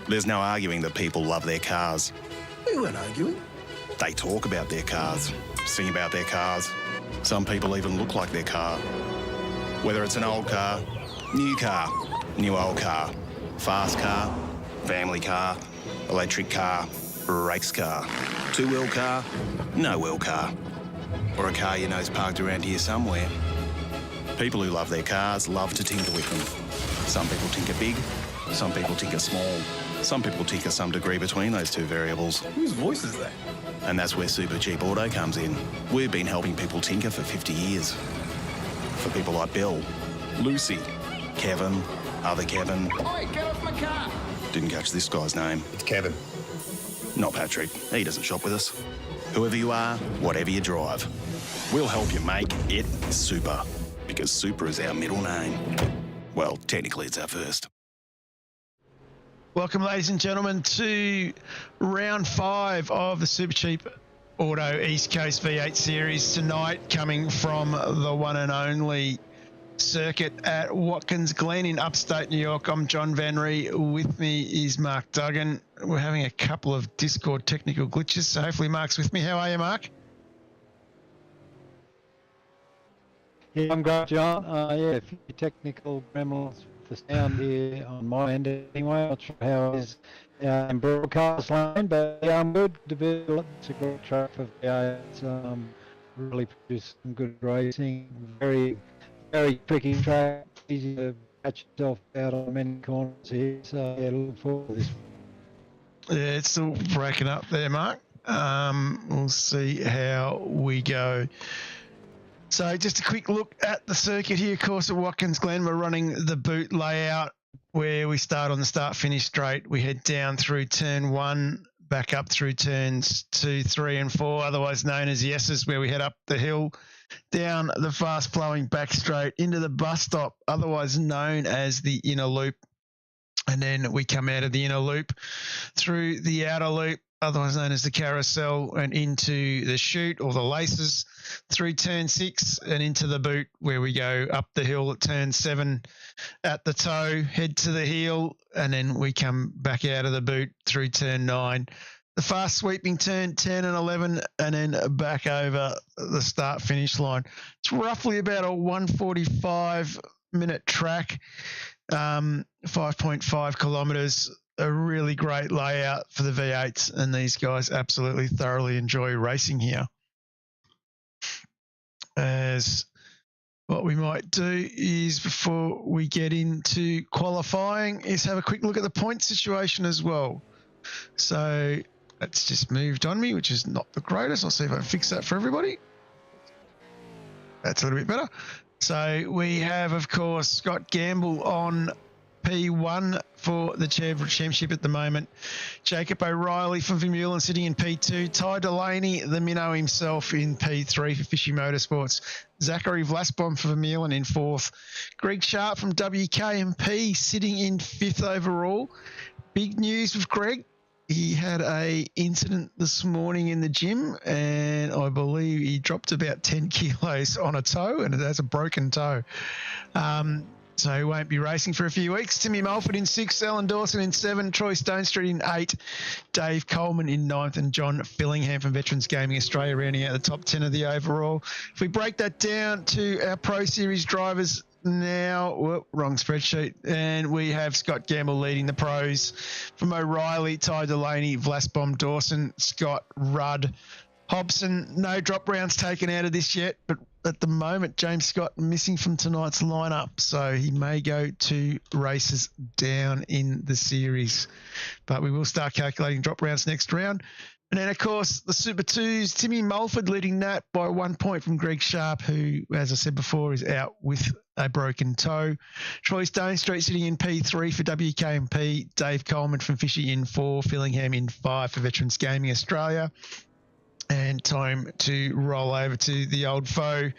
There's no arguing that people love their cars. We weren't arguing. They talk about their cars, sing about their cars. Some people even look like their car. Whether it's an old car, new old car, fast car, family car, electric car, race car, two-wheel car, no-wheel car, or a car you know's parked around here somewhere. People who love their cars love to tinker with them. Some people tinker big, some people tinker small, some people tinker some degree between those two variables. Whose voice is that? And that's where Supercheap Auto comes in. We've been helping people tinker for 50 years. For people like Bill, Lucy, Kevin, other Kevin. Oi, get off my car! Didn't catch this guy's name. It's Kevin. Not Patrick. He doesn't shop with us. Whoever you are, whatever you drive, we'll help you make it super. Because super is our middle name. Well, technically it's our first. Welcome, ladies and gentlemen, to round 5 of the Supercheap Auto East Coast V8 series tonight, coming from the one and only circuit at Watkins Glen in upstate New York. I'm John Van Ree. With me is Mark Duggan. We're having a couple of Discord technical glitches, so hopefully Mark's with me. How are you, Mark? Yeah, I'm great, John. A few technical gremlins for sound here on my end anyway. I'm not sure how it is in broadcast line, but yeah, I'm good to be. It's a great track for V8. Really produced some good racing. Very, very tricky track. Easy to catch yourself out on many corners here. So yeah, looking forward to this. Yeah, it's still breaking up there, Mark. We'll see how we go. So just a quick look at the circuit here, of course, at Watkins Glen. We're running the boot layout where we start on the start-finish straight. We head down through turn 1, back up through turns 2, 3 and 4, otherwise known as yeses, where we head up the hill, down the fast-flowing back straight into the bus stop, otherwise known as the inner loop. And then we come out of the inner loop through the outer loop, otherwise known as the carousel, and into the chute or the laces, through turn 6 and into the boot, where we go up the hill at turn 7 at the toe, head to the heel, and then we come back out of the boot through turn 9. The fast sweeping turn 10 and 11, and then back over the start finish line. It's roughly about a 145 minute track, 5.5 kilometres. A really great layout for the V8s, and these guys absolutely thoroughly enjoy racing here. As what we might do is, before we get into qualifying, is have a quick look at the point situation as well. So that's just moved on me, which is not the greatest. I'll see if I can fix that for everybody. That's a little bit better. So we have, of course, Scott Gamble on P1 for the championship at the moment. Jacob O'Reilly from Vermeulen sitting in P2. Ty Delaney, the minnow himself, in P3 for Fishy Motorsports. Zachary Vlasbom for Vermeulen in 4th. Greg Sharp from WK&P sitting in 5th overall. Big news with Greg. He had a incident this morning in the gym, and I believe he dropped about 10 kilos on a toe, and it has a broken toe. So he won't be racing for a few weeks. Timmy Mulford in 6th, Alan Dawson in 7, Troy Stonestreet in 8, Dave Coleman in 9th, and John Fillingham from Veterans Gaming Australia rounding out the top 10 of the overall. If we break that down to our Pro Series drivers now, wrong spreadsheet, and we have Scott Gamble leading the pros. From O'Reilly, Ty Delaney, Vlasbom, Dawson, Scott, Rudd, Hobson. No drop rounds taken out of this yet, but at the moment, James Scott missing from tonight's lineup, so he may go 2 races down in the series. But we will start calculating drop rounds next round. And then, of course, the Super 2s, Timmy Mulford leading that by 1 point from Greg Sharp, who, as I said before, is out with a broken toe. Troy Stonestreet sitting in P3 for WK&P. Dave Coleman from Fishy in 4. Fillingham in 5 for Veterans Gaming Australia. And time to roll over to the old foe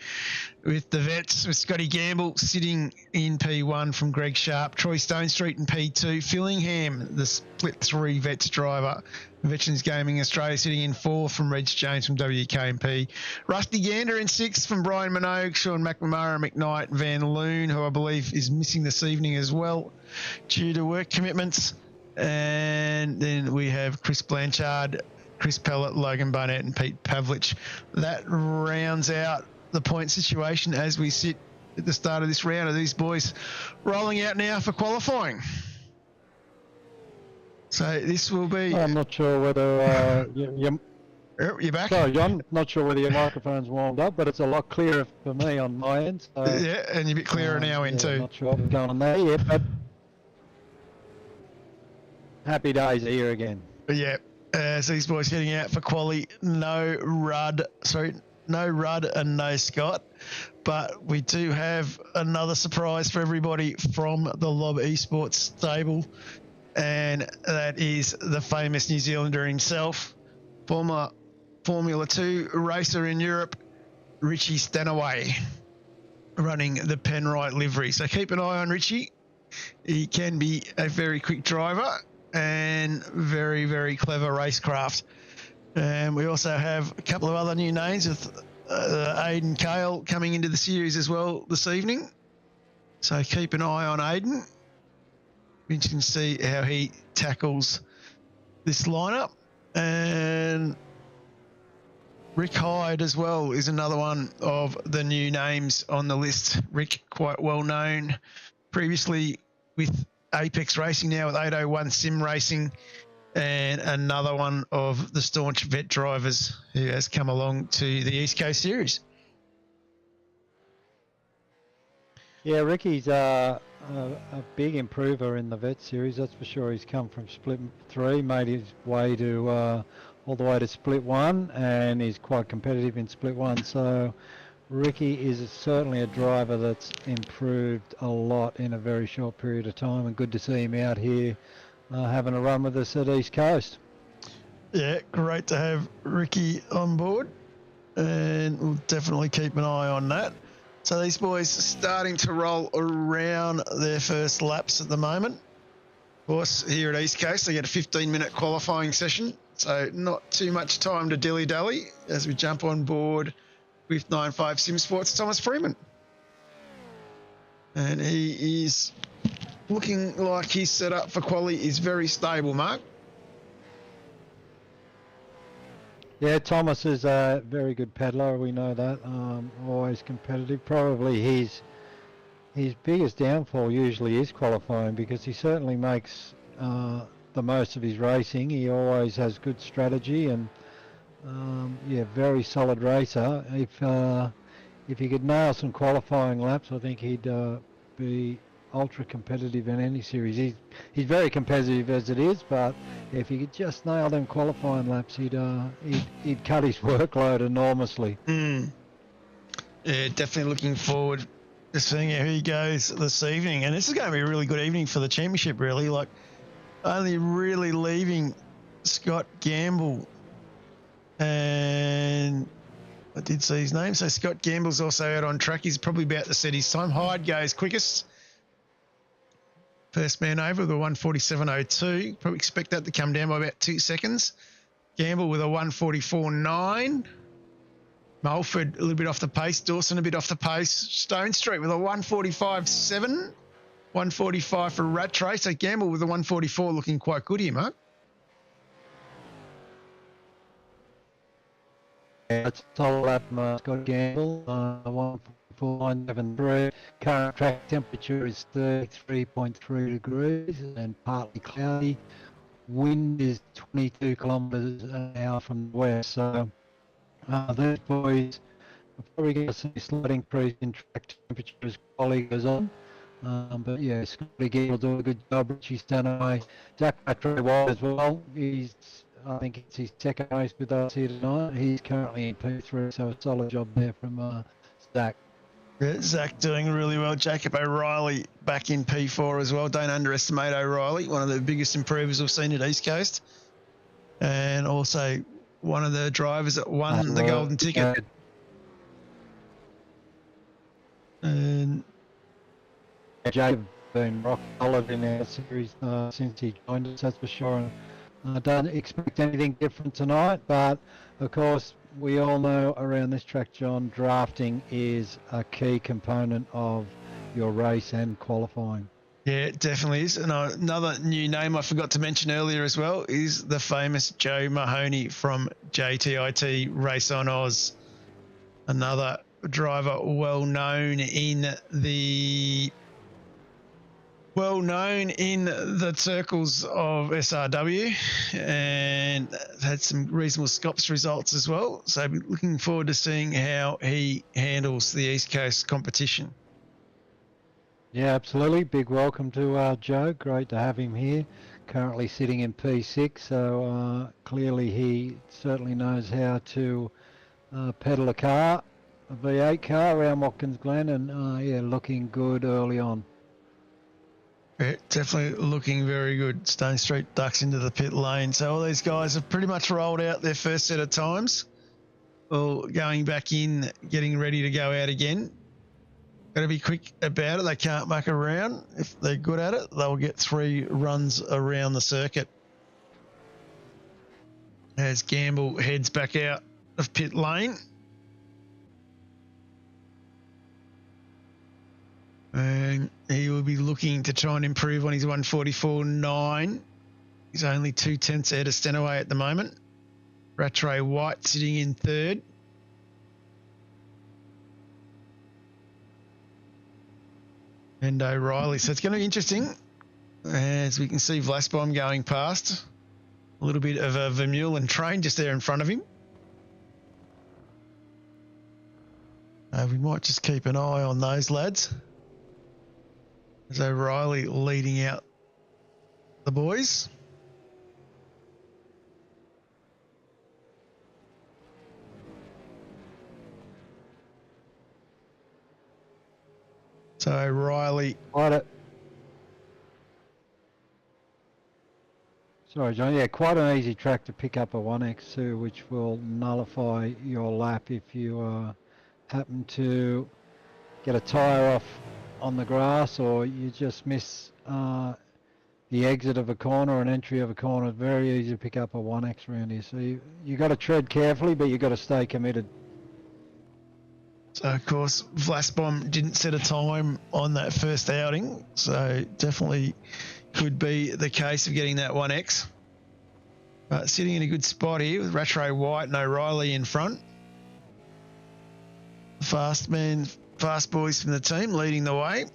with the vets, with Scotty Gamble sitting in P1 from Greg Sharp, Troy Stonestreet in P2, Fillingham, the split 3 vets driver, Veterans Gaming Australia sitting in 4 from Reg James from WK&P, Rusty Gander in 6 from Brian Minogue, Sean McNamara, McKnight, Van Loon, who I believe is missing this evening as well due to work commitments. And then we have Chris Blanchard, Chris Pellett, Logan Barnett, and Pete Pavlich. That rounds out the point situation as we sit at the start of this round of these boys rolling out now for qualifying. So this will be... I'm not sure whether you're back? Sorry, John. Not sure whether your microphone's warmed up, but it's a lot clearer for me on my end. So, yeah, and you're a bit clearer now in too. Not sure what's going on there yet, but happy days are here again. But yeah, so these boys heading out for quali. No Rudd and no Scott. But we do have another surprise for everybody from the Lob Esports stable, and that is the famous New Zealander himself, former Formula 2 racer in Europe, Richie Stanaway, running the Penrite livery. So keep an eye on Richie. He can be a very quick driver and very, very clever racecraft. And we also have a couple of other new names with Aidan Cale coming into the series as well this evening. So keep an eye on Aidan. Interesting to see how he tackles this lineup. And Rick Hyde as well is another one of the new names on the list. Rick, quite well known previously with Apex Racing, now with 801 Sim Racing, and another one of the staunch vet drivers who has come along to the East Coast Series. Yeah, Ricky's a big improver in the vet series, that's for sure. He's come from Split 3, made his way to all the way to Split 1, and he's quite competitive in Split 1. So Ricky is certainly a driver that's improved a lot in a very short period of time, and good to see him out here having a run with us at East Coast. Yeah, great to have Ricky on board, and we'll definitely keep an eye on that. So these boys are starting to roll around their first laps at the moment. Of course, here at East Coast, they get a 15-minute qualifying session, so not too much time to dilly-dally as we jump on board with 9.5 Sim Sports' Thomas Freeman. And he is looking like he's set up for quali. Is very stable, Mark. Yeah, Thomas is a very good peddler, we know that. Always competitive. Probably his biggest downfall usually is qualifying, because he certainly makes the most of his racing. He always has good strategy, and yeah, very solid racer. If he could nail some qualifying laps, I think he'd be ultra competitive in any series. He's very competitive as it is, but if he could just nail them qualifying laps, he'd cut his workload enormously. Yeah, definitely looking forward to seeing how he goes this evening. And this is going to be a really good evening for the championship, really. Like, only really leaving Scott Gamble, and I did see his name. So Scott Gamble's also out on track. He's probably about to set his time. Hyde goes quickest. First man over with a 1:47.02. Probably expect that to come down by about 2 seconds. Gamble with a 1:44.9. Mulford a little bit off the pace. Dawson a bit off the pace. Stone Street with a 1:45.7. 1:45 for Rattray. So Gamble with a 1:44 looking quite good here, Mark. Yeah, it's a solid lap from Scott Gamble. 1:44.973. Current track temperature is 33.3 degrees and partly cloudy. Wind is 22 kilometres an hour from the west. So these boys are probably going to see a slight increase in track temperature as quality goes on. But yeah, Scotty Gill will do a good job. Richie Stanaway, Zach Rattray Wild as well. I think it's his second race with us here tonight. He's currently in P3, so a solid job there from Zach. Yeah, Zach doing really well. Jacob O'Reilly back in P4 as well. Don't underestimate O'Reilly, one of the biggest improvers we've seen at East Coast. And also one of the drivers that won the golden ticket. And Jacob been rock solid in our series since he joined us, that's for sure. I don't expect anything different tonight, but of course we all know around this track, John, drafting is a key component of your race and qualifying. Yeah, it definitely is. And another new name I forgot to mention earlier as well is the famous Joe Mahoney from JTIT Race on Oz. Another driver well known in the circles of SRW and had some reasonable Scops results as well. So I'm looking forward to seeing how he handles the East Coast competition. Yeah, absolutely. Big welcome to Joe. Great to have him here. Currently sitting in P6, so clearly he certainly knows how to pedal a car, a V8 car around Watkins Glen, and yeah, looking good early on. Yeah, definitely looking very good. Stone Street ducks into the pit lane. So all these guys have pretty much rolled out their first set of times. All going back in, getting ready to go out again. Got to be quick about it. They can't muck around. If they're good at it, they'll get 3 runs around the circuit. As Gamble heads back out of pit lane. And he will be looking to try and improve on his 144.9. He's only 0.2 ahead of Stenaway at the moment. Rattray White sitting in third. And O'Reilly. So it's going to be interesting as we can see Vlasbaum going past. A little bit of a Vermeulen train just there in front of him. We might just keep an eye on those lads. As O'Reilly leading out the boys. So O'Reilly. Sorry, John. Yeah, quite an easy track to pick up a 1X2, which will nullify your lap if you happen to get a tyre off on the grass, or you just miss the exit of a corner or an entry of a corner. It's very easy to pick up a 1X around here. So you got to tread carefully, but you got to stay committed. So of course Vlasbaum didn't set a time on that first outing, so definitely could be the case of getting that 1X. But sitting in a good spot here with Rattray White and O'Reilly in front. Fast boys from the team leading the way.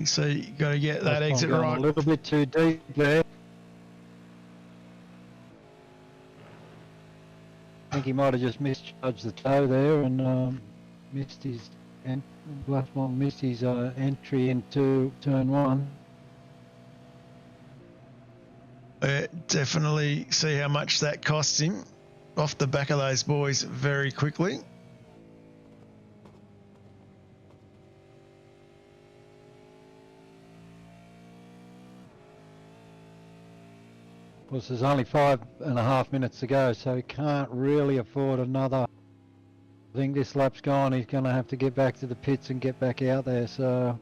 So you got to get that exit right. A little bit too deep there. I think he might have just misjudged the toe there and missed his entry into turn 1. Definitely see how much that costs him off the back of those boys very quickly. Well, there's only 5.5 minutes to go, so he can't really afford another. I think this lap's gone. He's going to have to get back to the pits and get back out there. So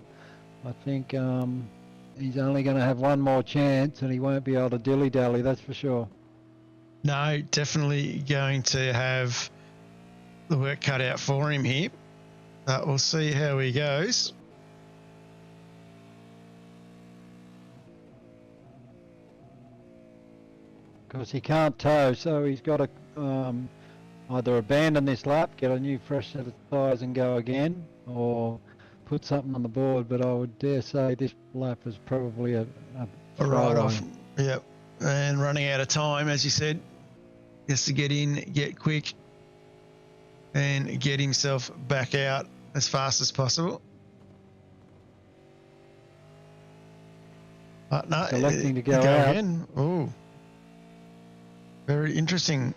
I think he's only going to have one more chance, and he won't be able to dilly-dally, that's for sure. No, definitely going to have the work cut out for him here. But we'll see how he goes. Because he can't tow, so he's got to either abandon this lap, get a new fresh set of tyres and go again, or put something on the board. But I would dare say this lap is probably a write-off. Yep, and running out of time, as you said, has to get in, get quick, and get himself back out as fast as possible. But no, electing to go out again. Oh. Very interesting.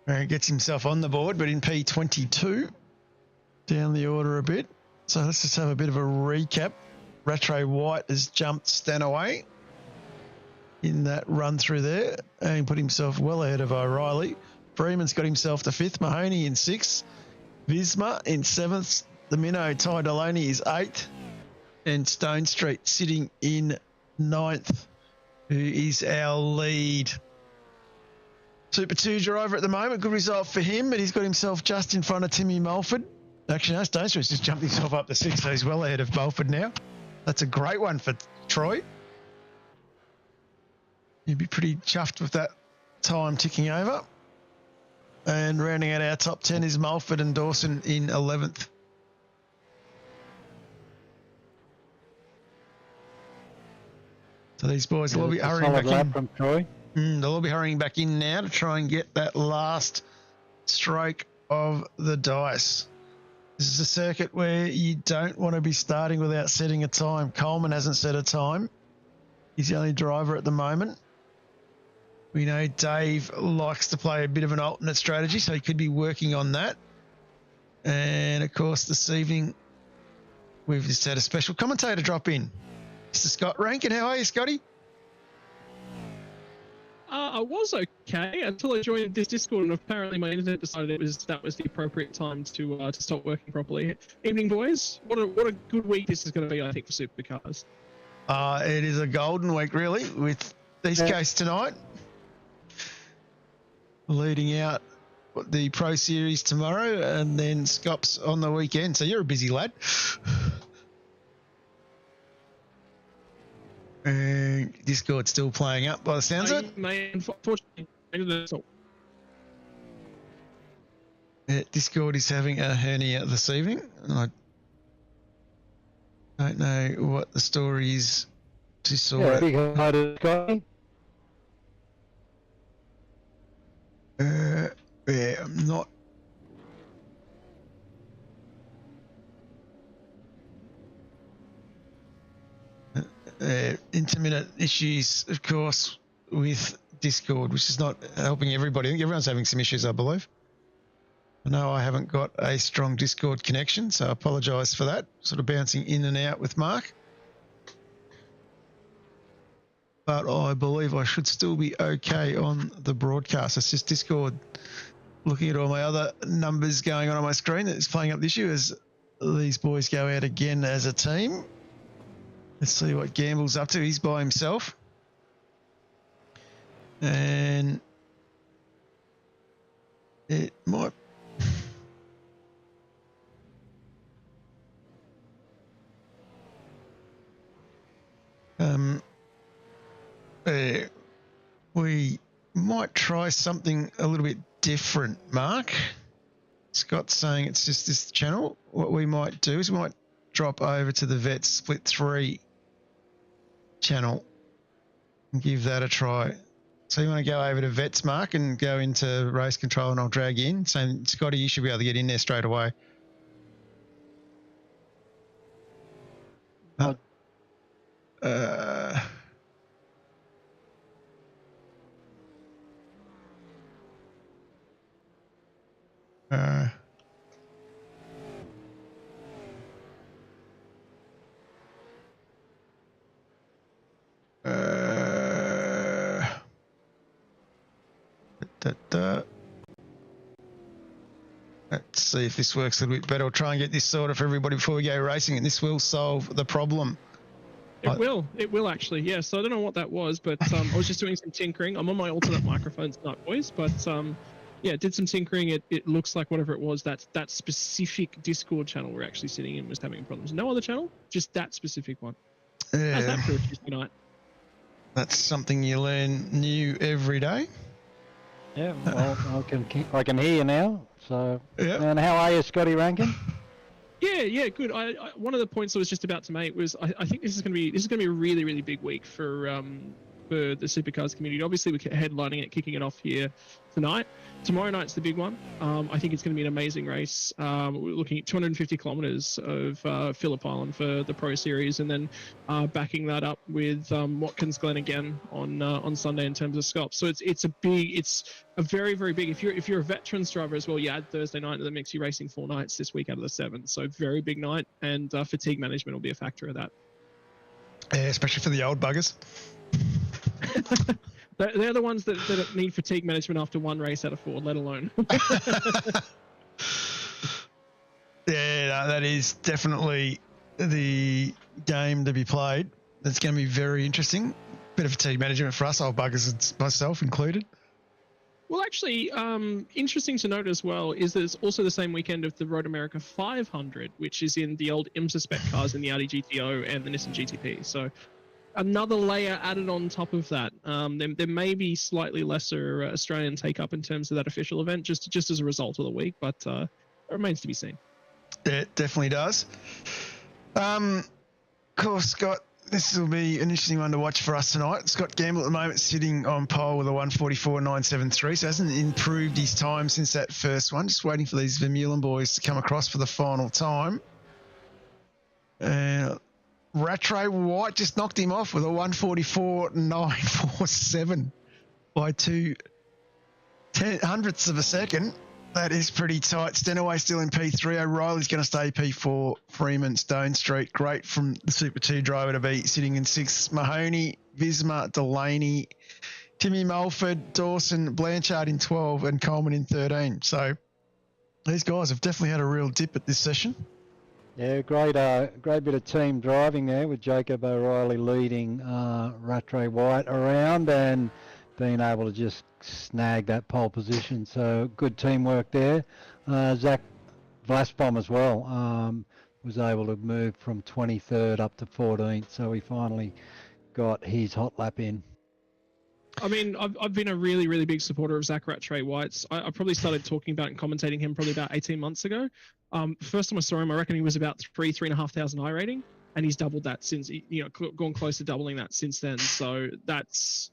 He gets himself on the board, but in P22, down the order a bit. So let's just have a bit of a recap. Rattray White has jumped Stanaway. in that run through there and put himself well ahead of O'Reilly. Freeman's got himself to 5th, Mahoney in 6th, Visma in 7th, the minnow Ty Delaney is 8th, and Stone Street sitting in 9th, who is our lead. Super 2 driver at the moment, good result for him, but he's got himself just in front of Timmy Mulford. Actually, no, Stone Street's just jumped himself up to 6th, so he's well ahead of Mulford now. That's a great one for Troy. You'd be pretty chuffed with that time ticking over. And rounding out our top 10 is Mulford and Dawson in 11th. So these boys will all be hurrying back in. From Troy. They'll all be hurrying back in now to try and get that last stroke of the dice. This is a circuit where you don't want to be starting without setting a time. Coleman hasn't set a time. He's the only driver at the moment. We know Dave likes to play a bit of an alternate strategy, so he could be working on that. And, of course, this evening we've just had a special commentator drop in. Mr. Scott Rankin. How are you, Scotty? I was okay until I joined this Discord, and apparently my internet decided that was the appropriate time to stop working properly. Evening, boys. What a good week this is going to be, I think, for supercars. It is a golden week, really, with East Coast tonight, leading out the Pro Series tomorrow, and then Scops on the weekend. So you're a busy lad. Discord's still playing up by the sounds of it. Unfortunately, Discord is having a hernia this evening. And I don't know what the story is to sort it. Big-hearted Scotty. Yeah, I'm not. Intermittent issues, of course, with Discord, which is not helping everybody. I think everyone's having some issues, I believe. I know I haven't got a strong Discord connection, so I apologise for that. Sort of bouncing in and out with Mark. But I believe I should still be okay on the broadcast. It's just Discord looking at all my other numbers going on my screen that's playing up the issue as these boys go out again as a team. Let's see what Gamble's up to. He's by himself. And it might... we might try something a little bit different, Mark. Scott's saying it's just this channel. What we might do is we might drop over to the Vet Split 3 channel and give that a try. So you want to go over to Vets, Mark, and go into race control, and I'll drag in. So Scotty, you should be able to get in there straight away. Let's see if this works a little bit better. I'll try and get this sorted for everybody before we go racing, and this will solve the problem. It will actually, yeah. So I don't know what that was, but I was just doing some tinkering. I'm on my alternate microphone tonight, boys, but yeah, did some tinkering. It looks like whatever it was, that specific Discord channel we're actually sitting in was having problems. No other channel, just that specific one. How's that for a Tuesday night? That's something you learn new every day. Yeah, well, I can hear you now. So, yeah. And how are you, Scotty Rankin? Yeah, good. I one of the points I was just about to make was I think this is going to be a really, really big week for the supercars community. Obviously, we're headlining it, kicking it off here tonight. Tomorrow night's the big one. I think it's going to be an amazing race. We're looking at 250 kilometres of Phillip Island for the Pro Series, and then backing that up with Watkins Glen again on Sunday in terms of Scops. So it's a very, very big. If you're a veterans driver as well, you add Thursday night to the mix. You're racing 4 nights this week out of the 7. So very big night, and fatigue management will be a factor of that. Yeah, especially for the old buggers. They're the ones that need fatigue management after one race out of 4, let alone. Yeah, no, that is definitely the game to be played. That's going to be very interesting. Bit of fatigue management for us, old buggers, myself included. Well, actually, interesting to note as well is that it's also the same weekend of the Road America 500, which is in the old IMSA spec cars in the Audi GTO and the Nissan GTP. So another layer added on top of that. There may be slightly lesser Australian take-up in terms of that official event, just as a result of the week, but it remains to be seen. Yeah, it definitely does. Of course, Scott, this will be an interesting one to watch for us tonight. Scott Gamble at the moment sitting on pole with a 1:44.973, so hasn't improved his time since that first one. Just waiting for these Vermeulen boys to come across for the final time. And Rattray White just knocked him off with a 1:44.947 by 0.2 of a second. That is pretty tight. Stenaway still in P3. O'Reilly's going to stay P4. Freeman, Stone Street. Great from the Super 2 driver to be sitting in 6th. Mahoney, Visma, Delaney, Timmy Mulford, Dawson, Blanchard in 12 and Coleman in 13. So these guys have definitely had a real dip at this session. Yeah, great bit of team driving there with Jacob O'Reilly leading Rattray White around and being able to just snag that pole position. So good teamwork there. Zach Vlasbom as well was able to move from 23rd up to 14th. So he finally got his hot lap in. I mean, I've been a really, really big supporter of Zach Rattray White's. I probably started talking about and commentating him probably about 18 months ago. First time I saw him, I reckon he was about 3,500 I rating, and he's doubled that since, gone close to doubling that since then. So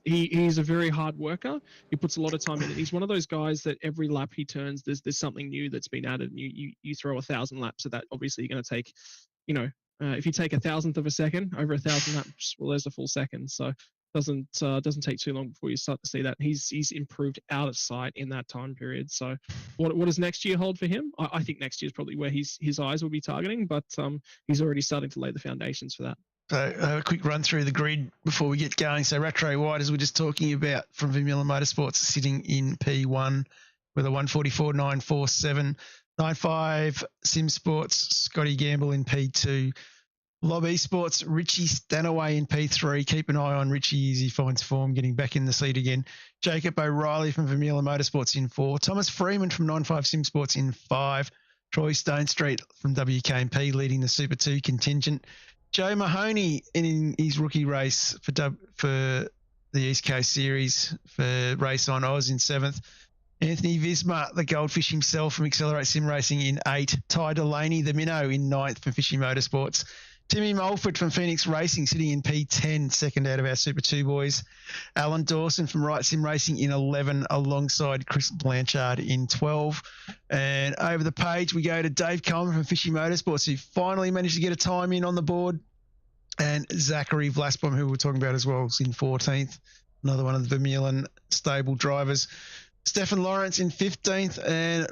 he's a very hard worker. He puts a lot of time in it. He's one of those guys that every lap he turns, there's something new that's been added, and you throw 1,000 laps at that. Obviously, you're going to take, if you take 1,000th of a second over 1,000 laps, well, there's a full second. So doesn't take too long before you start to see that he's improved out of sight in that time period. So what does next year hold for him? I think next year is probably where his eyes will be targeting, but he's already starting to lay the foundations for that. So a quick run through the grid before we get going. So Rattray White, as we're just talking about, from Vermeulen Motorsports, sitting in P1 with a 1:44.947. 9.5 Sim Sports, Scotty Gamble in P2. Lobby Sports, Richie Stanaway in P3. Keep an eye on Richie as he finds form, getting back in the seat again. Jacob O'Reilly from Vermeulen Motorsports in 4. Thomas Freeman from 9.5 Sim Sports in 5. Troy Stone Street from WK&P leading the Super 2 contingent. Joe Mahoney in his rookie race for the East Coast Series for Race on Oz in 7th. Anthony Visma, the Goldfish himself from Accelerate Sim Racing in 8. Ty Delaney, the Minnow, in 9th for Fishy Motorsports. Timmy Mulford from Phoenix Racing sitting in P10, second out of our Super 2 boys. Alan Dawson from Right Sim Racing in 11, alongside Chris Blanchard in 12. And over the page, we go to Dave Coleman from Fishy Motorsports, who finally managed to get a time in on the board. And Zachary Vlasbom, who we're talking about as well, is in 14th. Another one of the Vermeulen stable drivers. Stefan Lawrence in 15th, and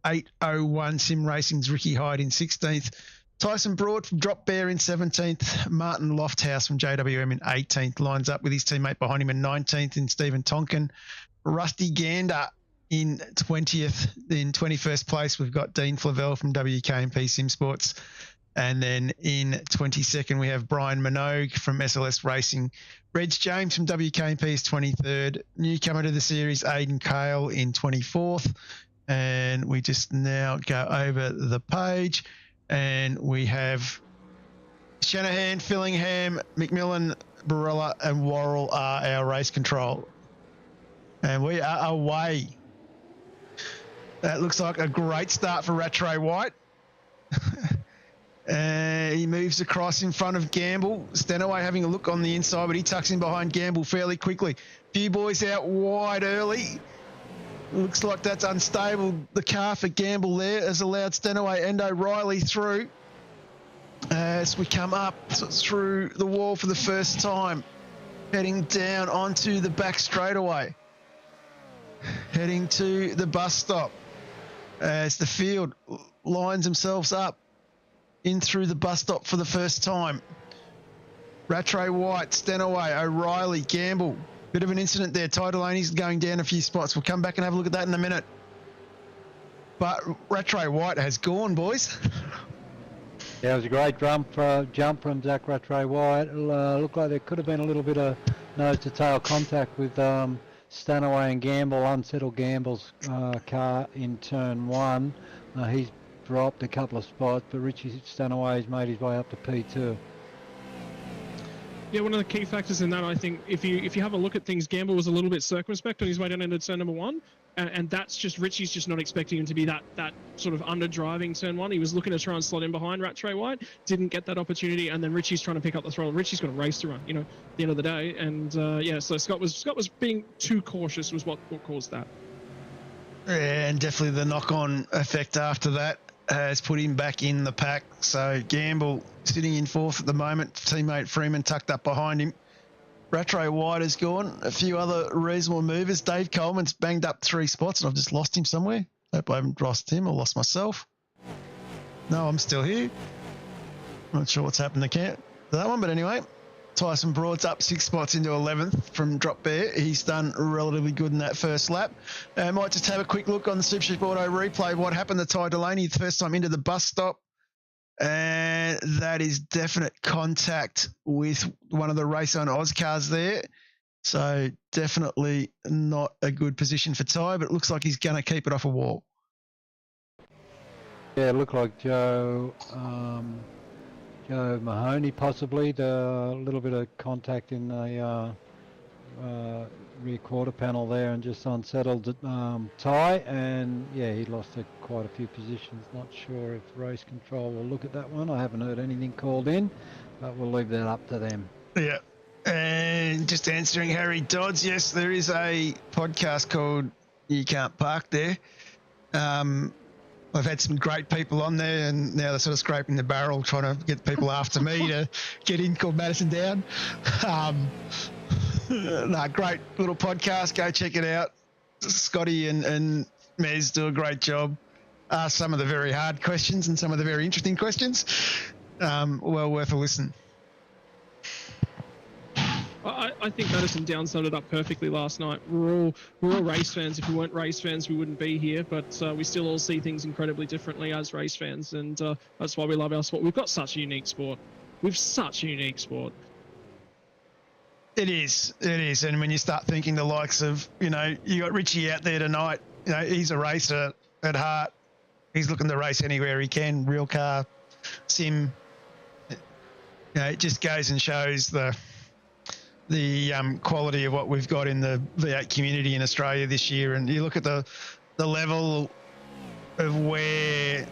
801 Sim Racing's Ricky Hyde in 16th. Tyson Broad from Drop Bear in 17th. Martin Lofthouse from JWM in 18th. Lines up with his teammate behind him in 19th in Stephen Tonkin. Rusty Gander in 20th. In 21st place, we've got Dean Flavelle from WK&P Sim Sports. And then in 22nd, we have Brian Minogue from SLS Racing. Reg James from WK&P is 23rd. Newcomer to the series, Aidan Cale in 24th. And we just now go over the page. And we have Shanahan, Fillingham, McMillan, Barella and Worrell are our race control. And we are away. That looks like a great start for Rattray White. He moves across in front of Gamble. Stenaway having a look on the inside, but he tucks in behind Gamble fairly quickly. Few boys out wide early. Looks like that's unstable. The car for Gamble there has allowed Stenaway and O'Reilly through. As we come up through the wall for the first time, heading down onto the back straightaway. Heading to the bus stop as the field lines themselves up in through the bus stop for the first time. Rattray White, Stenaway, O'Reilly, Gamble. Bit of an incident there. Ty Delaney's going down a few spots. We'll come back and have a look at that in a minute. But Rattray White has gone, boys. Yeah, it was a great jump from Zach Rattray White. It looked like there could have been a little bit of nose-to-tail contact with Stanaway and Gamble, unsettled Gamble's car in turn 1. He's dropped a couple of spots, but Richie Stanaway's made his way up to P2. Yeah, one of the key factors in that, I think, if you have a look at things, Gamble was a little bit circumspect on his way down into turn number 1, and that's just Richie's just not expecting him to be that sort of under driving turn 1. He was looking to try and slot in behind Rattray White, didn't get that opportunity, and then Richie's trying to pick up the throttle. Richie's got a race to run, at the end of the day, and so Scott was being too cautious was what caused that. Yeah, and definitely the knock-on effect after that has put him back in the pack. So Gamble sitting in 4th at the moment. Teammate Freeman tucked up behind him. Rattray White has gone. A few other reasonable movers. Dave Coleman's banged up 3 spots, and I've just lost him somewhere. Hope I haven't lost him or lost myself. No, I'm still here. Not sure what's happened to that one, but anyway. Tyson Broad's up 6 spots into 11th from Drop Bear. He's done relatively good in that first lap. Might just have a quick look on the Supercheap Auto replay. What happened to Ty Delaney the first time into the bus stop? And that is definite contact with one of the Race On Oz cars there. So definitely not a good position for Ty, but it looks like he's going to keep it off a wall. Yeah, it looked like Joe Mahoney possibly, the little bit of contact in the rear quarter panel there and just unsettled Ty, and yeah, he lost quite a few positions. Not sure if race control will look at that one. I haven't heard anything called in, but we'll leave that up to them. Yeah. And just answering Harry Dodds, yes, there is a podcast called You Can't Park There. I've had some great people on there, and now they're sort of scraping the barrel trying to get people after me to get in, called Madison Down. Great little podcast. Go check it out. Scotty and Mez do a great job. Ask some of the very hard questions and some of the very interesting questions. Well worth a listen. I think Madison Down summed it up perfectly last night. We're all race fans. If we weren't race fans, we wouldn't be here. But we still all see things incredibly differently as race fans, and that's why we love our sport. We've got such a unique sport. We've such a unique sport. It is. And when you start thinking the likes of, you got Richie out there tonight. He's a racer at heart. He's looking to race anywhere he can. Real car, sim. It just goes and shows the quality of what we've got in the V8 community in Australia this year. And you look at the level of where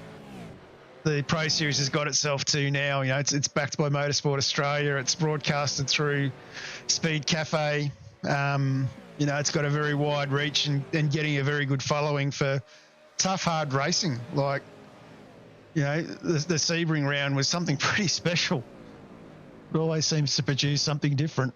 the Pro Series has got itself to now. It's backed by Motorsport Australia. It's broadcasted through Speed Cafe. It's got a very wide reach and getting a very good following for tough, hard racing. Like, the Sebring round was something pretty special. It always seems to produce something different.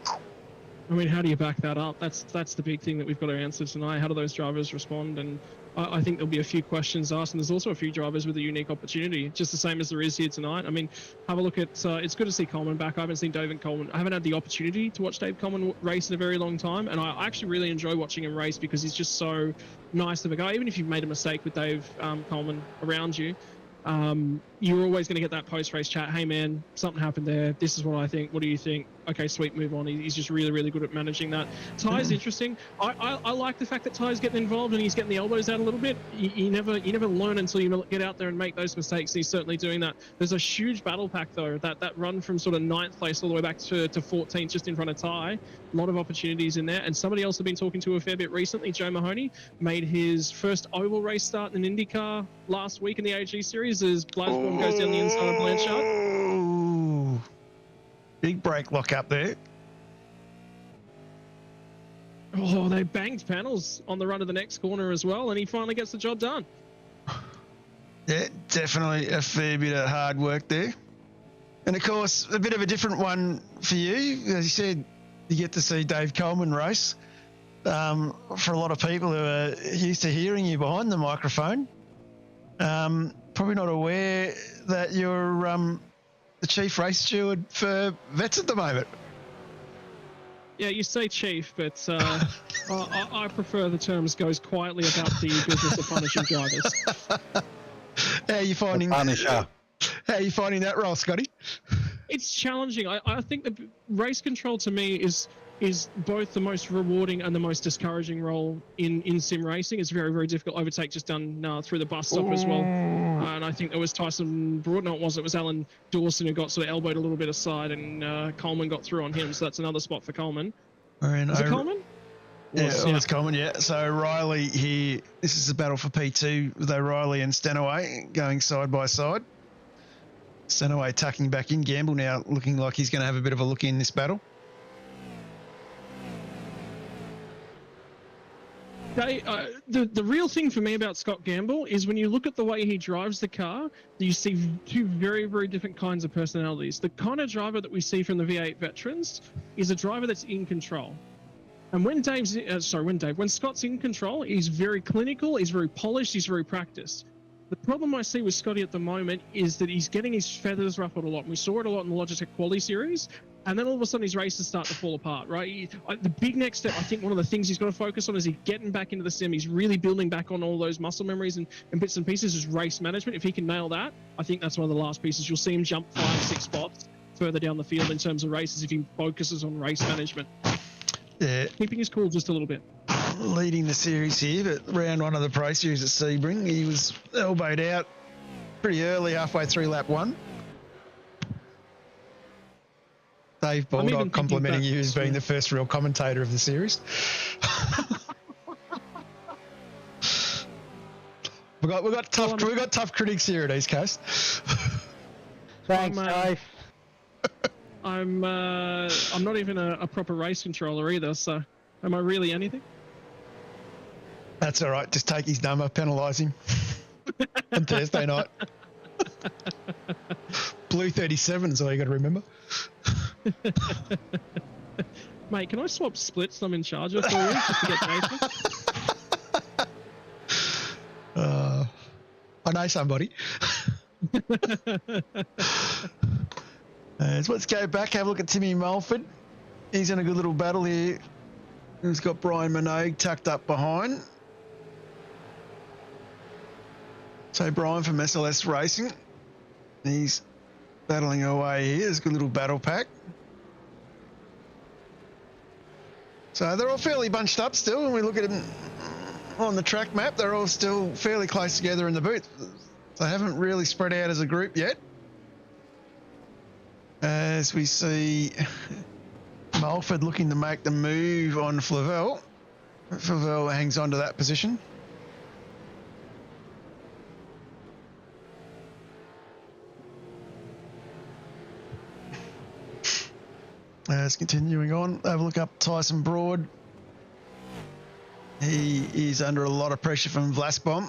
I mean, how do you back that up? That's the big thing that we've got to answer tonight. How do those drivers respond? And I think there'll be a few questions asked, and there's also a few drivers with a unique opportunity, just the same as there is here tonight. I mean, have a look at, it's good to see Coleman back. I haven't seen David Coleman. I haven't had the opportunity to watch Dave Coleman race in a very long time, and I actually really enjoy watching him race because he's just so nice of a guy. Even if you've made a mistake with Dave Coleman around you, you're always going to get that post-race chat. Hey man, something happened there. This is what I think. What do you think? Okay, sweet, move on. He's just really, really good at managing that. Ty's interesting. I like the fact that Ty's getting involved and he's getting the elbows out a little bit. You never learn until you get out there and make those mistakes. He's certainly doing that. There's a huge battle pack though. That run from sort of 9th place all the way back to 14th, just in front of Ty. A lot of opportunities in there. And somebody else I've been talking to a fair bit recently, Joe Mahoney, made his first oval race start in an IndyCar last week in the AG Series as Glasgow goes down the inside of Blanchard. Big brake lock up there. Oh, they banged panels on the run to the next corner as well, and he finally gets the job done. Yeah, definitely a fair bit of hard work there. And of course, a bit of a different one for you. As you said, you get to see Dave Coleman race. For a lot of people who are used to hearing you behind the microphone, probably not aware that you're the chief race steward for vets at the moment. Yeah, you say chief, but I prefer the terms "goes quietly about the business of punishing drivers." How are you finding? Punisher. How are you finding that role, Scotty? It's challenging. I think the race control to me is both the most rewarding and the most discouraging role in sim racing. It's very, very difficult. Overtake just done through the bus stop as well. And I think it was Tyson Broad. No, it was Alan Dawson who got sort of elbowed a little bit aside, and Coleman got through on him. So that's another spot for Coleman. Was it Coleman? Yeah, it was Coleman, yeah. So Riley here, this is a battle for P2, though Riley and Stanaway going side by side. Stanaway tucking back in. Gamble now looking like he's going to have a bit of a look in this battle. The real thing for me about Scott Gamble is when you look at the way he drives the car, you see two very, very different kinds of personalities. The kind of driver that we see from the V8 veterans is a driver that's in control. And when when Scott's in control, he's very clinical, he's very polished, he's very practiced. The problem I see with Scotty at the moment is that he's getting his feathers ruffled a lot. We saw it a lot in the Logitech Quali Series, and then all of a sudden his races start to fall apart, right? The big next step, I think one of the things he's got to focus on is he's getting back into the sim. He's really building back on all those muscle memories and bits and pieces, is race management. If he can nail that, I think that's one of the last pieces. You'll see him jump 5-6 spots further down the field in terms of races if he focuses on race management. Yeah. Keeping his cool just a little bit. Leading the series here, but round one of the Pro Series at Sebring, he was elbowed out pretty early, halfway through lap one. Dave Baldock complimenting you as being the first real commentator of the series. we got tough critics here at East Coast. Thanks, Dave. I'm not even a proper race controller either, so am I really anything? That's all right. Just take his number, penalise him on Thursday night. Blue 37 is all you got to remember. Mate, can I swap splits? I'm in charge of for you just to get Jason. I know somebody. So let's go back, have a look at Timmy Mulford. He's in a good little battle here. He's got Brian Minogue tucked up behind. So Brian from SLS Racing, he's battling away here. There's a good little battle pack. So they're all fairly bunched up still. When we look at them on the track map, they're all still fairly close together in the booth. They haven't really spread out as a group yet. As we see Mulford looking to make the move on Flavel. Flavel hangs on to that position. It's continuing on. Have a look up Tyson Broad. He is under a lot of pressure from Vlasbom.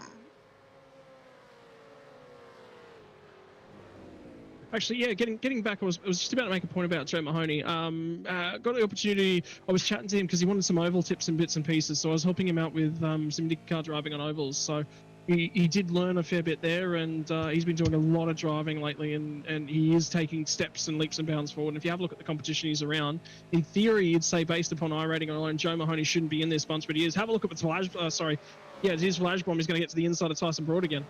Actually, yeah, getting back, I was just about to make a point about Joe Mahoney. Got the opportunity, I was chatting to him because he wanted some oval tips and bits and pieces, so I was helping him out with some Nick car driving on ovals. So he did learn a fair bit there, and he's been doing a lot of driving lately, and he is taking steps and leaps and bounds forward. And if you have a look at the competition he's around, in theory, you'd say based upon iRating alone, Joe Mahoney shouldn't be in this bunch, but he is. Have a look at the Vlaj, it is Vlajbom. He's going to get to the inside of Tyson Broad again.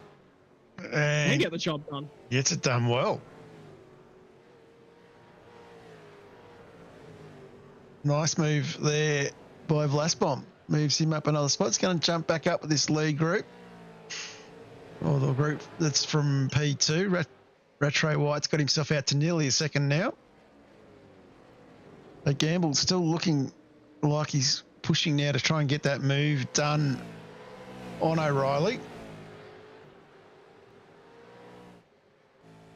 And get the job done. Gets it done well. Nice move there by Vlasbom. Moves him up another spot. He's going to jump back up with this lead group. Or the group that's from P2. Rattray White's got himself out to nearly a second now. But Gamble's still looking like he's pushing now to try and get that move done on O'Reilly.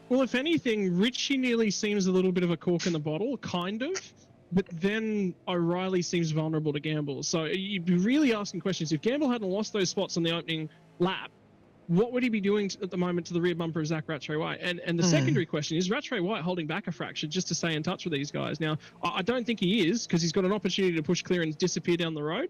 Well, if anything, Richie nearly seems a little bit of a cork in the bottle, kind of. But then O'Reilly seems vulnerable to Gamble. So you'd be really asking questions. If Gamble hadn't lost those spots on the opening lap, what would he be doing at the moment to the rear bumper of Zach Rattray White? And the secondary question is, Rattray White holding back a fraction just to stay in touch with these guys? Now, I don't think he is, because he's got an opportunity to push clear and disappear down the road.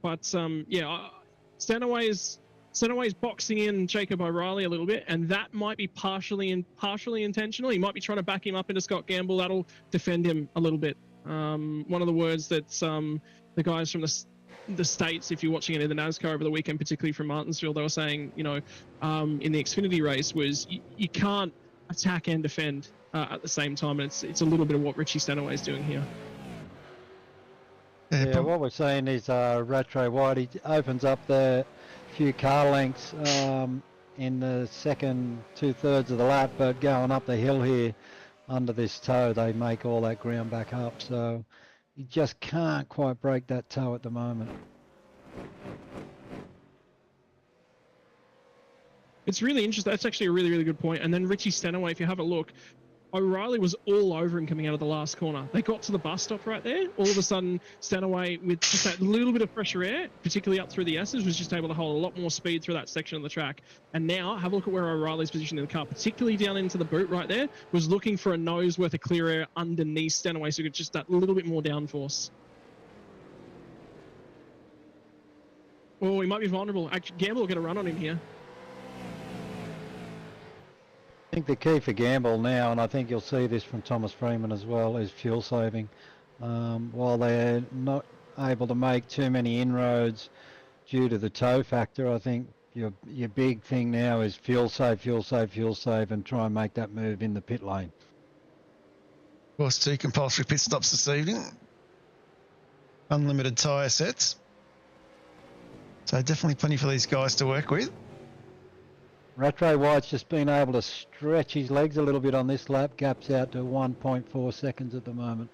But, Stanaway is Stenaway's boxing in Jacob O'Reilly a little bit, and that might be partially intentional. He might be trying to back him up into Scott Gamble. That'll defend him a little bit. One of the words that the guys from the States, if you're watching any of the NASCAR over the weekend, particularly from Martinsville, they were saying, in the Xfinity race was you can't attack and defend at the same time. And it's a little bit of what Richie Stenaway is doing here. Yeah, what we're seeing is Rattray White. He opens up the few car lengths in the second 2/3 of the lap, but going up the hill here under this toe, they make all that ground back up. So you just can't quite break that toe at the moment. It's really interesting. That's actually a really, really good point. And then Richie Stenaway, if you have a look, O'Reilly was all over him coming out of the last corner. They got to the bus stop right there. All of a sudden, Stenaway, with just that little bit of fresher air, particularly up through the S's, was just able to hold a lot more speed through that section of the track. And now, have a look at where O'Reilly's positioned in the car, particularly down into the boot right there, was looking for a nose worth of clear air underneath Stenaway, so he got just that little bit more downforce. Oh, he might be vulnerable. Actually, Gamble will get a run on him here. I think the key for Gamble now, and I think you'll see this from Thomas Freeman as well, is fuel saving. While they're not able to make too many inroads due to the toe factor, I think your big thing now is fuel save, and try and make that move in the pit lane. Of course, 2 compulsory pit stops this evening. Unlimited tyre sets. So definitely plenty for these guys to work with. Rattray White's just been able to stretch his legs a little bit on this lap. Gaps out to 1.4 seconds at the moment.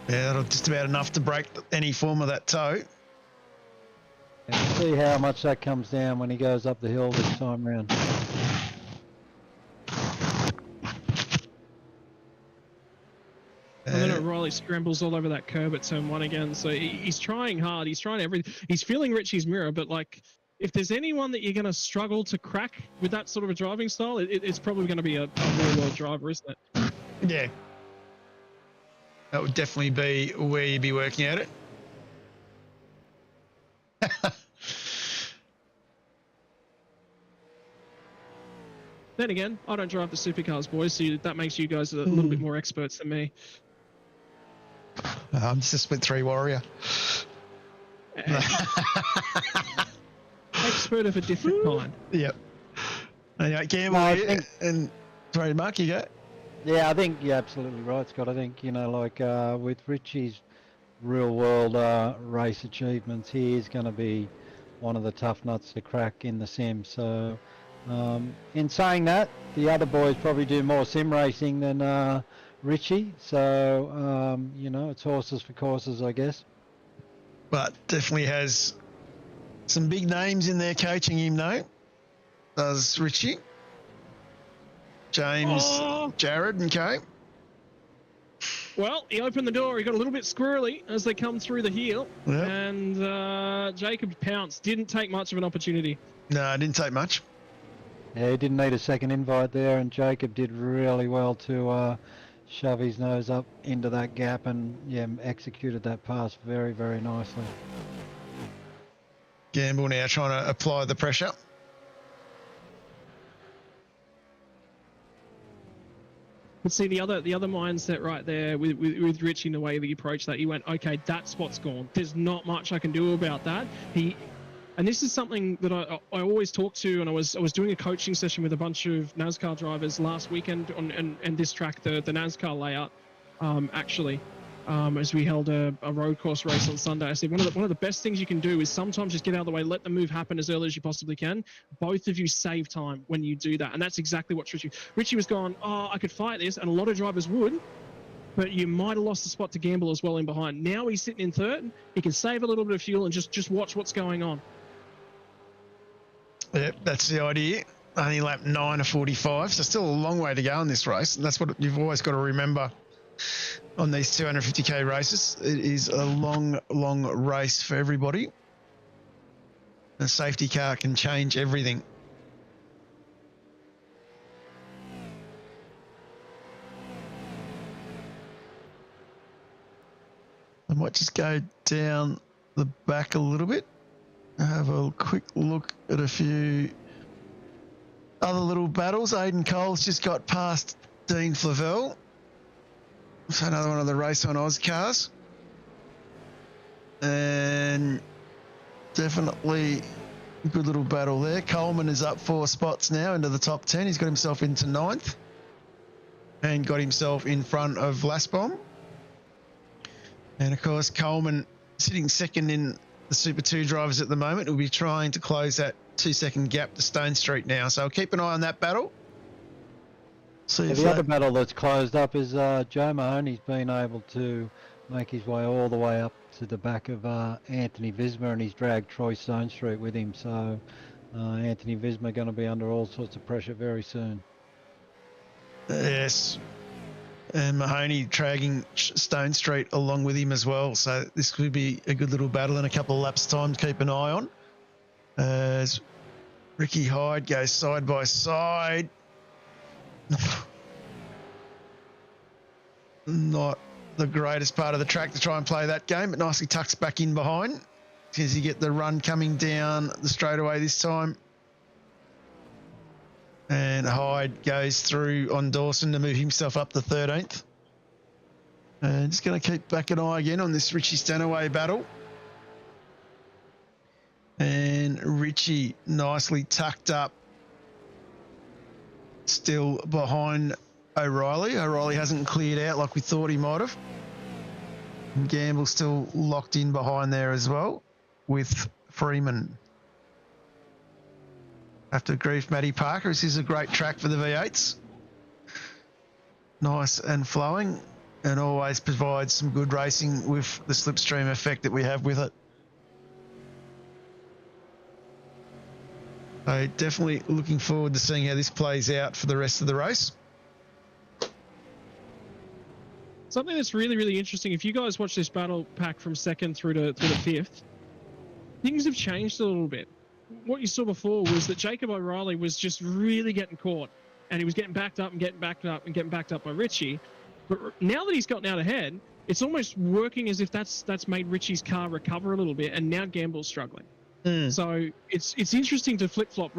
Yeah, that'll just about enough to break any form of that toe. And see how much that comes down when he goes up the hill this time round. And then O'Reilly scrambles all over that curb at turn 1 again. So he's trying hard. He's trying everything. He's feeling Richie's mirror, but if there's anyone that you're going to struggle to crack with that sort of a driving style, it's probably going to be a real-world driver, isn't it? Yeah. That would definitely be where you'd be working at it. Then again, I don't drive the supercars, boys, so that makes you guys a little bit more experts than me. I'm just a split 3 warrior. Expert of a different kind. Yep. Anyway, Gamble and sorry, Mark, you go. Yeah, I think you're absolutely right, Scott. I think, with Richie's real-world race achievements, he is going to be one of the tough nuts to crack in the sim. So, in saying that, the other boys probably do more sim racing than Richie. So, it's horses for courses, I guess. But definitely has some big names in there coaching him, though. Does Richie, James, Jared and co. Well, he opened the door. He got a little bit squirrely as they come through the heel. Yep. And Jacob pounced. Didn't take much of an opportunity. No, it didn't take much. Yeah, he didn't need a second invite there, and Jacob did really well to shove his nose up into that gap and, executed that pass very, very nicely. Gamble now trying to apply the pressure. But see, the other mindset right there with Richie in the way that he approached that, he went, okay, that spot's gone. There's not much I can do about that. And this is something that I always talk to, and I was doing a coaching session with a bunch of NASCAR drivers last weekend on this track, the NASCAR layout, actually. As we held a road course race on Sunday, I said one of the best things you can do is sometimes just get out of the way, let the move happen as early as you possibly can. Both of you save time when you do that, and that's exactly what Richie was going. Oh, I could fight this, and a lot of drivers would, but you might have lost the spot to Gamble as well in behind. Now he's sitting in third. He can save a little bit of fuel and just watch what's going on. Yep, that's the idea. Only lap 9 of 45, so still a long way to go in this race, and that's what you've always got to remember. On these 250k races, it is a long, long race for everybody. A safety car can change everything. I might just go down the back a little bit have a quick look at a few other little battles. Aidan Cole's just got past Dean Flavell. So another one of the Race on Oz cars. And definitely a good little battle there. Coleman is up 4 spots now into the top 10. He's got himself into 9th and got himself in front of Lasbom. And of course, Coleman sitting second in the Super 2 drivers at the moment. Will be trying to close that 2-second gap to Stone Street now. So I'll keep an eye on that battle. See if The other battle that's closed up is Joe Mahoney's been able to make his way all the way up to the back of Anthony Visma, and he's dragged Troy Stone Street with him. So Anthony Visma going to be under all sorts of pressure very soon. Yes. And Mahoney dragging Stone Street along with him as well. So this could be a good little battle in a couple of laps' time to keep an eye on. As Ricky Hyde goes side by side. Not the greatest part of the track to try and play that game, but nicely tucks back in behind. As you get the run coming down the straightaway this time. And Hyde goes through on Dawson to move himself up to 13th. And just going to keep back an eye again on this Richie Stanaway battle. And Richie nicely tucked up, still behind O'Reilly. O'Reilly hasn't cleared out like we thought he might have. And Gamble still locked in behind there as well with Freeman. After grief, Matty Parker. This is a great track for the V8's. Nice and flowing, and always provides some good racing with the slipstream effect that we have with it. So definitely looking forward to seeing how this plays out for the rest of the race. Something that's really, really interesting, if you guys watch this battle pack from 2nd through to the 5th, things have changed a little bit. What you saw before was that Jacob O'Reilly was just really getting caught, and he was getting backed up and getting backed up and getting backed up by Richie. But now that he's gotten out ahead, it's almost working as if that's made Richie's car recover a little bit, and now Gamble's struggling. So it's interesting to flip-flop.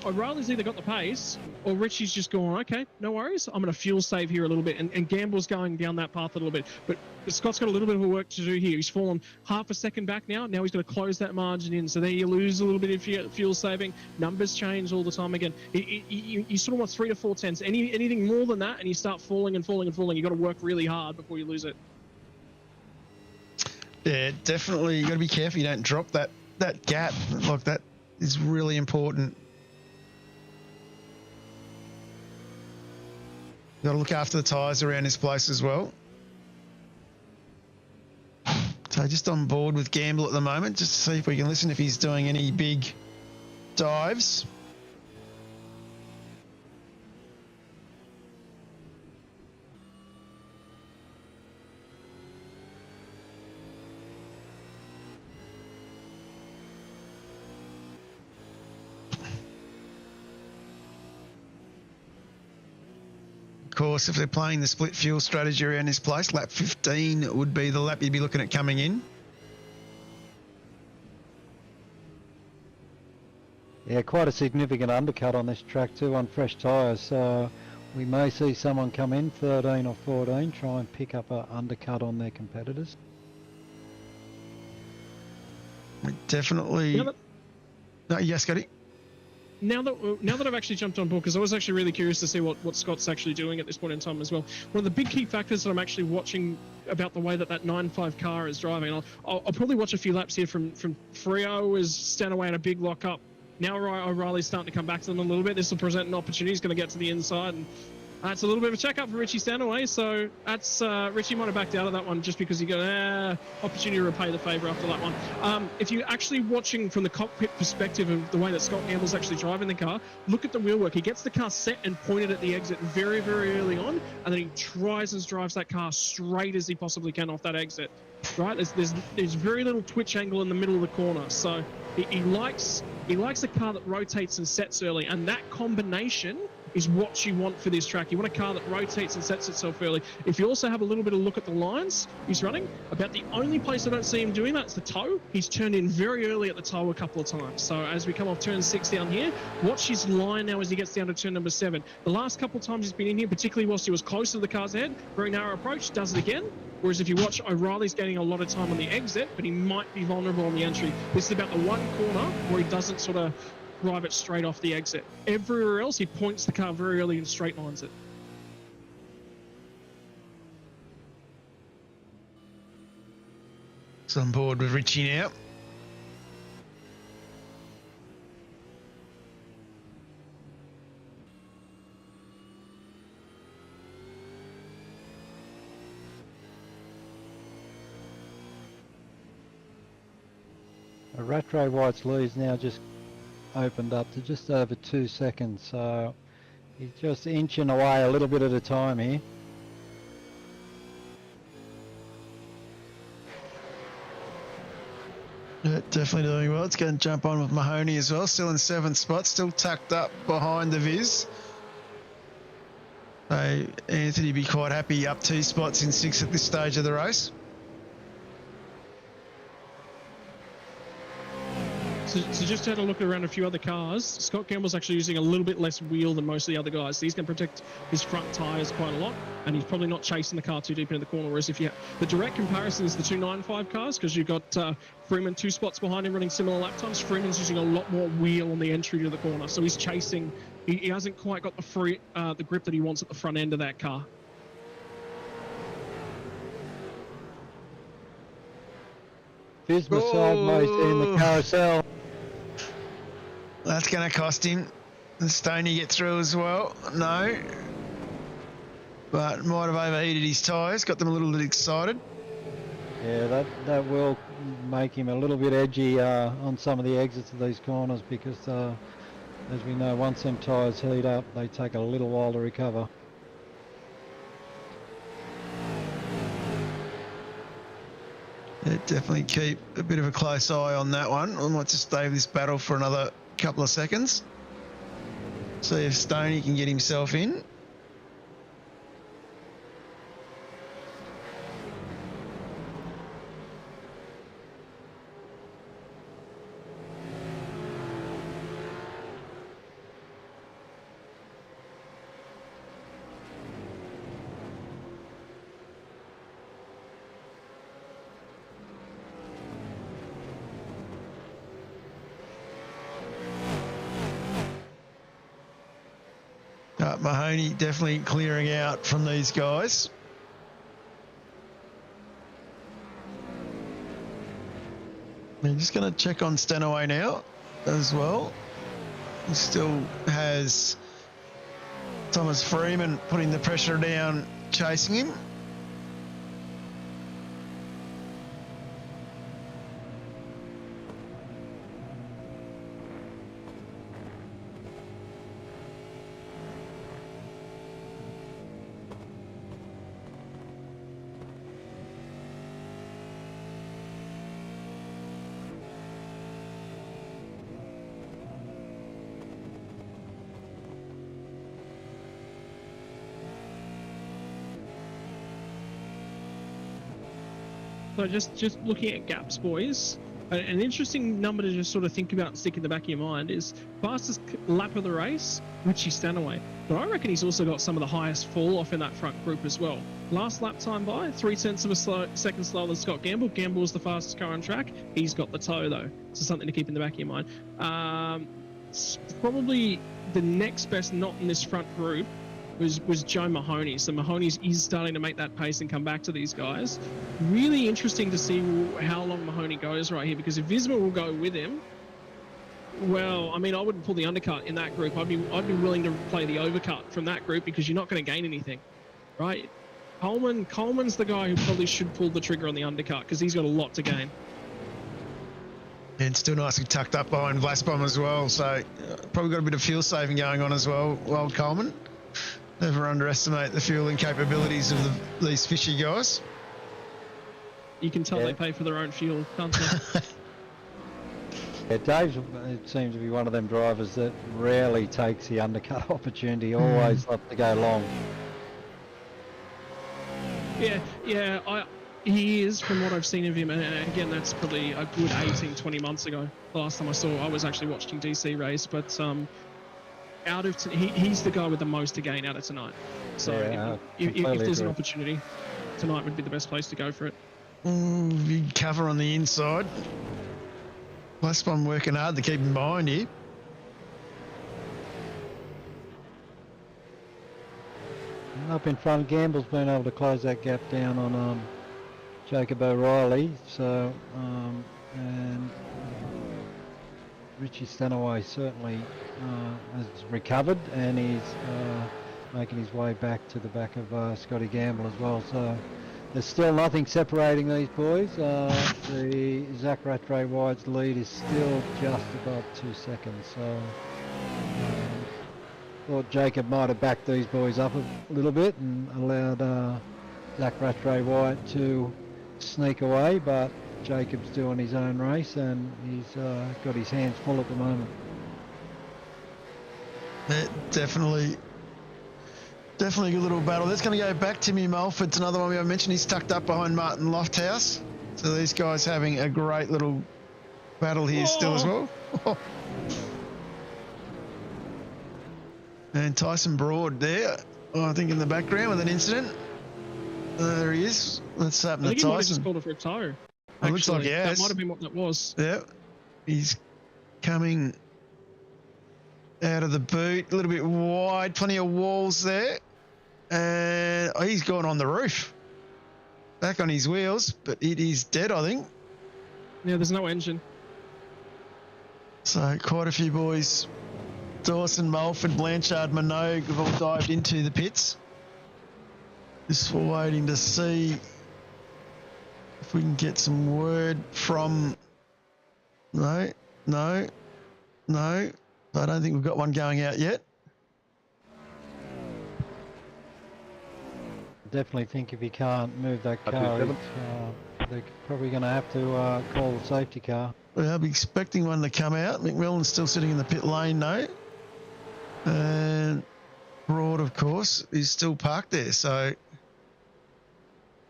O'Reilly's either got the pace, or Richie's just going, okay, no worries, I'm going to fuel save here a little bit, and Gamble's going down that path a little bit. But Scott's got a little bit of work to do here. He's fallen half a second back now. Now he's got to close that margin in. So there you lose a little bit of fuel saving. Numbers change all the time again. You sort of want 3 to 4 tenths. Anything more than that, and you start falling and falling and falling. You've got to work really hard before you lose it. Yeah, definitely. You got to be careful you don't drop that gap. Like, that is really important. Got to look after the tyres around this place as well. So just on board with Gamble at the moment, just to see if we can listen if he's doing any big dives. Of course, if they're playing the split fuel strategy around this place, lap 15 would be the lap you'd be looking at coming in. Yeah, quite a significant undercut on this track too on fresh tyres. So we may see someone come in 13 or 14, try and pick up an undercut on their competitors. Definitely. No, yes, Scotty. Now that I've actually jumped on board, because I was actually really curious to see what Scott's actually doing at this point in time as well. One of the big key factors that I'm actually watching about the way that 9.5 car is driving, and I'll probably watch a few laps here from Freo as Stanaway in a big lock up. Now O'Reilly's starting to come back to them a little bit. This will present an opportunity. He's going to get to the inside, and that's a little bit of a check-up for Richie Stanaway. So that's Richie might have backed out of that one just because he got opportunity to repay the favour after that one. If you're actually watching from the cockpit perspective of the way that Scott Gamble's actually driving the car, look at the wheel work. He gets the car set and pointed at the exit very, very early on, and then he tries and drives that car straight as he possibly can off that exit. Right? There's very little twitch angle in the middle of the corner. So he likes a car that rotates and sets early, and that combination is what you want for this track. You want a car that rotates and sets itself early. If you also have a little bit of look at the lines he's running, about the only place I don't see him doing that's the toe. He's turned in very early at the toe a couple of times. So as we come off turn 6 down here, watch his line now as he gets down to turn number 7. The last couple of times he's been in here, particularly whilst he was close to the car's ahead, very narrow approach, does it again. Whereas if you watch, O'Reilly's getting a lot of time on the exit, but he might be vulnerable on the entry. This is about the one corner where he doesn't sort of drive it straight off the exit. Everywhere else, he points the car very early and straight lines it. It's on board with Richie now. Rattray White's lead's now just opened up to just over 2 seconds, so he's just inching away a little bit at a time here. Yeah, definitely doing well. It's going to jump on with Mahoney as well. Still in 7th spot, still tucked up behind the Viz. So Anthony be quite happy up 2 spots in 6th at this stage of the race. So just had a look around a few other cars. Scott Gamble's actually using a little bit less wheel than most of the other guys. So he's going to protect his front tyres quite a lot, and he's probably not chasing the car too deep into the corner. Whereas if you the direct comparison is the 295 cars, because you've got Freeman 2 spots behind him running similar lap times. Freeman's using a lot more wheel on the entry to the corner, so he's chasing. He hasn't quite got the grip that he wants at the front end of that car. Fisma sideways in the carousel. That's going to cost him. And Stoney get through as well. No. But might have overheated his tyres, got them a little bit excited. Yeah, that will make him a little bit edgy on some of the exits of these corners, because as we know, once them tyres heat up, they take a little while to recover. Yeah, definitely keep a bit of a close eye on that one. I might just stay with this battle for another couple of seconds. See if Stoney can get himself in. Mahoney definitely clearing out from these guys. I'm just going to check on Stanaway now as well. He still has Thomas Freeman putting the pressure down, chasing him. So just looking at gaps, boys, an interesting number to just sort of think about and stick in the back of your mind is fastest lap of the race, Richie Stanaway. But I reckon he's also got some of the highest fall off in that front group as well. Last lap time by, 0.3 of a second slower than Scott Gamble. Gamble was the fastest car on track. He's got the toe though, so something to keep in the back of your mind. Probably the next best not in this front group was Joe Mahoney. So Mahoney's is starting to make that pace and come back to these guys. Really interesting to see how long Mahoney goes right here, because if Visma will go with him, well, I mean, I wouldn't pull the undercut in that group. I'd be willing to play the overcut from that group, because you're not going to gain anything, right? Coleman's the guy who probably should pull the trigger on the undercut, because he's got a lot to gain. And still nicely tucked up behind Vlasbom as well, so probably got a bit of fuel saving going on as well, Wild Coleman. Never underestimate the fueling capabilities of these fishy guys. You can tell they pay for their own fuel, can't they? Yeah, Dave seems to be one of them drivers that rarely takes the undercut opportunity. Always loves to go long. Yeah. He is, from what I've seen of him, and again, that's probably a good 18, 20 months ago. The last time I was actually watching DC race, but he's the guy with the most to gain out of tonight. So Yeah, if there's an agree. opportunity, tonight would be the best place to go for it. Big cover on the inside. Plus one working hard to keep him behind here. Up in front, Gamble's been able to close that gap down on Jacob O'Reilly. So, and Richie Stanaway certainly has recovered, and he's making his way back to the back of Scotty Gamble as well. So there's still nothing separating these boys. The Zach Rattray White's lead is still just above 2 seconds. So thought Jacob might have backed these boys up a little bit and allowed Zach Rattray White to sneak away, but Jacob's doing his own race and he's got his hands full at the moment. Yeah, definitely a good little battle. That's going to go back. Timmy Mulford's another one we haven't mentioned. He's tucked up behind Martin Lofthouse. So these guys having a great little battle here still as well. And Tyson Broad there, I think in the background with an incident. There he is. Let's happen I to think he might have just Tyson. called it for a tire. It looks like Actually, he has. that might have been what that was. Yeah, he's coming out of the boot, a little bit wide, plenty of walls there. And he's gone on the roof. Back on his wheels, but it is dead, I think. Yeah, there's no engine. So quite a few boys, Dawson, Mulford, Blanchard, Minogue have all dived into the pits. Just waiting to see if we can get some word from... No. I don't think we've got one going out yet. Definitely think if he can't move that car, they're probably going to have to call the safety car. Well, I'll be expecting one to come out. McMillan's still sitting in the pit lane, no. And Broad, of course, is still parked there. So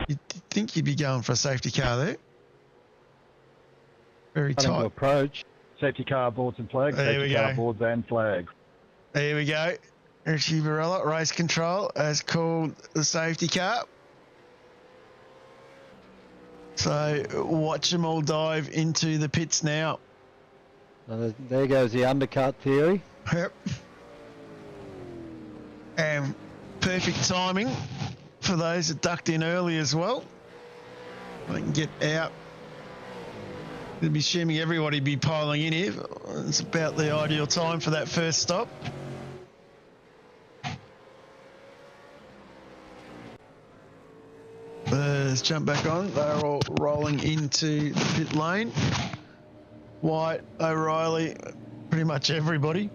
you'd think you'd be going for a safety car there. Very Trying to tight. approach. Safety car boards and flags. There we Safety car go. boards and flags. There we go. Richie Varela, race control, has called the safety car. So watch them all dive into the pits now. There goes the undercut theory. Yep. And perfect timing for those that ducked in early as well. They can get out. They'd be assuming everybody be piling in here. It's about the ideal time for that first stop. Let's jump back on. They're all rolling into the pit lane. White, O'Reilly, pretty much everybody.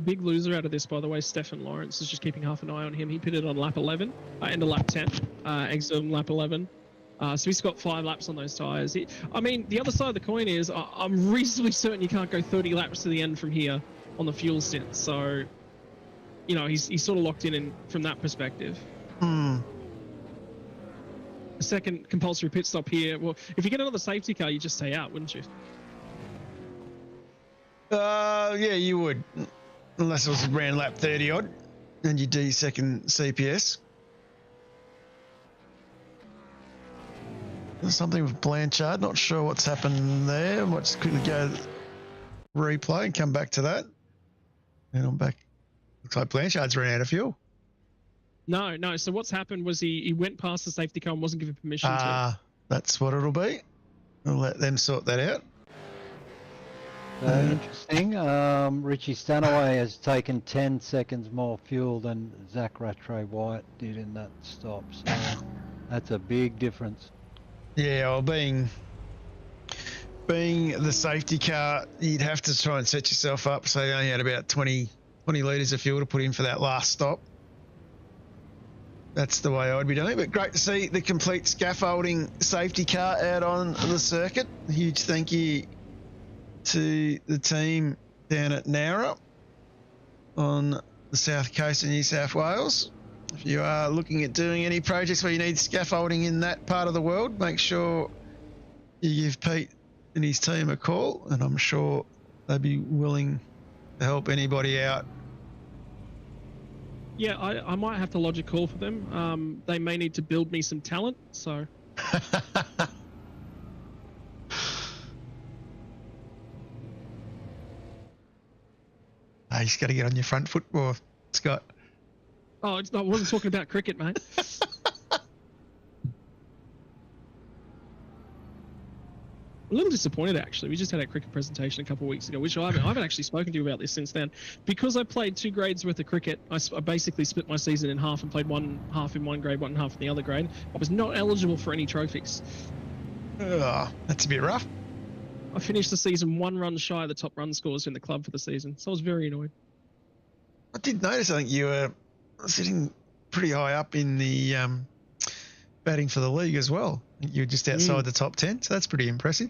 Big loser out of this, by the way, Stefan Lawrence is just keeping half an eye on him. He pitted on lap 11, into lap 10, exited on lap 11. So he's got 5 laps on those tyres. I mean, the other side of the coin is I'm reasonably certain you can't go 30 laps to the end from here on the fuel stint. So, you know, he's sort of locked in from that perspective. A second compulsory pit stop here. Well, if you get another safety car, you just stay out, wouldn't you? Yeah, you would. Unless it was around lap 30 odd. And you do your second CPS. There's something with Blanchard. Not sure what's happened there. I might just quickly go replay and come back to that. And I'm back. Looks like Blanchard's run out of fuel. No. So what's happened was he went past the safety car and wasn't given permission to. That's what it'll be. We'll let them sort that out. Interesting. Richie Stanaway has taken 10 seconds more fuel than Zach Rattray White did in that stop. So that's a big difference. Yeah, well, being the safety car, you'd have to try and set yourself up so you only had about 20 litres of fuel to put in for that last stop. that's the way I'd be doing it. But great to see the complete scaffolding safety car out on the circuit. Huge thank you to the team down at Nowra on the south coast of New South Wales. If you are looking at doing any projects where you need scaffolding in that part of the world, make sure you give Pete and his team a call, and I'm sure they'd be willing to help anybody out. Yeah, I might have to lodge a call for them. They may need to build me some talent, so... You just got to get on your front foot more, Scott. Oh, I wasn't talking about cricket, mate. A little disappointed, actually. We just had our cricket presentation a couple of weeks ago, which I haven't actually spoken to you about this since then. Because I played 2 grades worth of cricket, I basically split my season in half and played one half in one grade, one half in the other grade. I was not eligible for any trophies. That's a bit rough. I finished the season 1 run shy of the top run scores in the club for the season, so I was very annoyed. I did notice, I think you were sitting pretty high up in the batting for the league as well. You were just outside the top 10, so that's pretty impressive.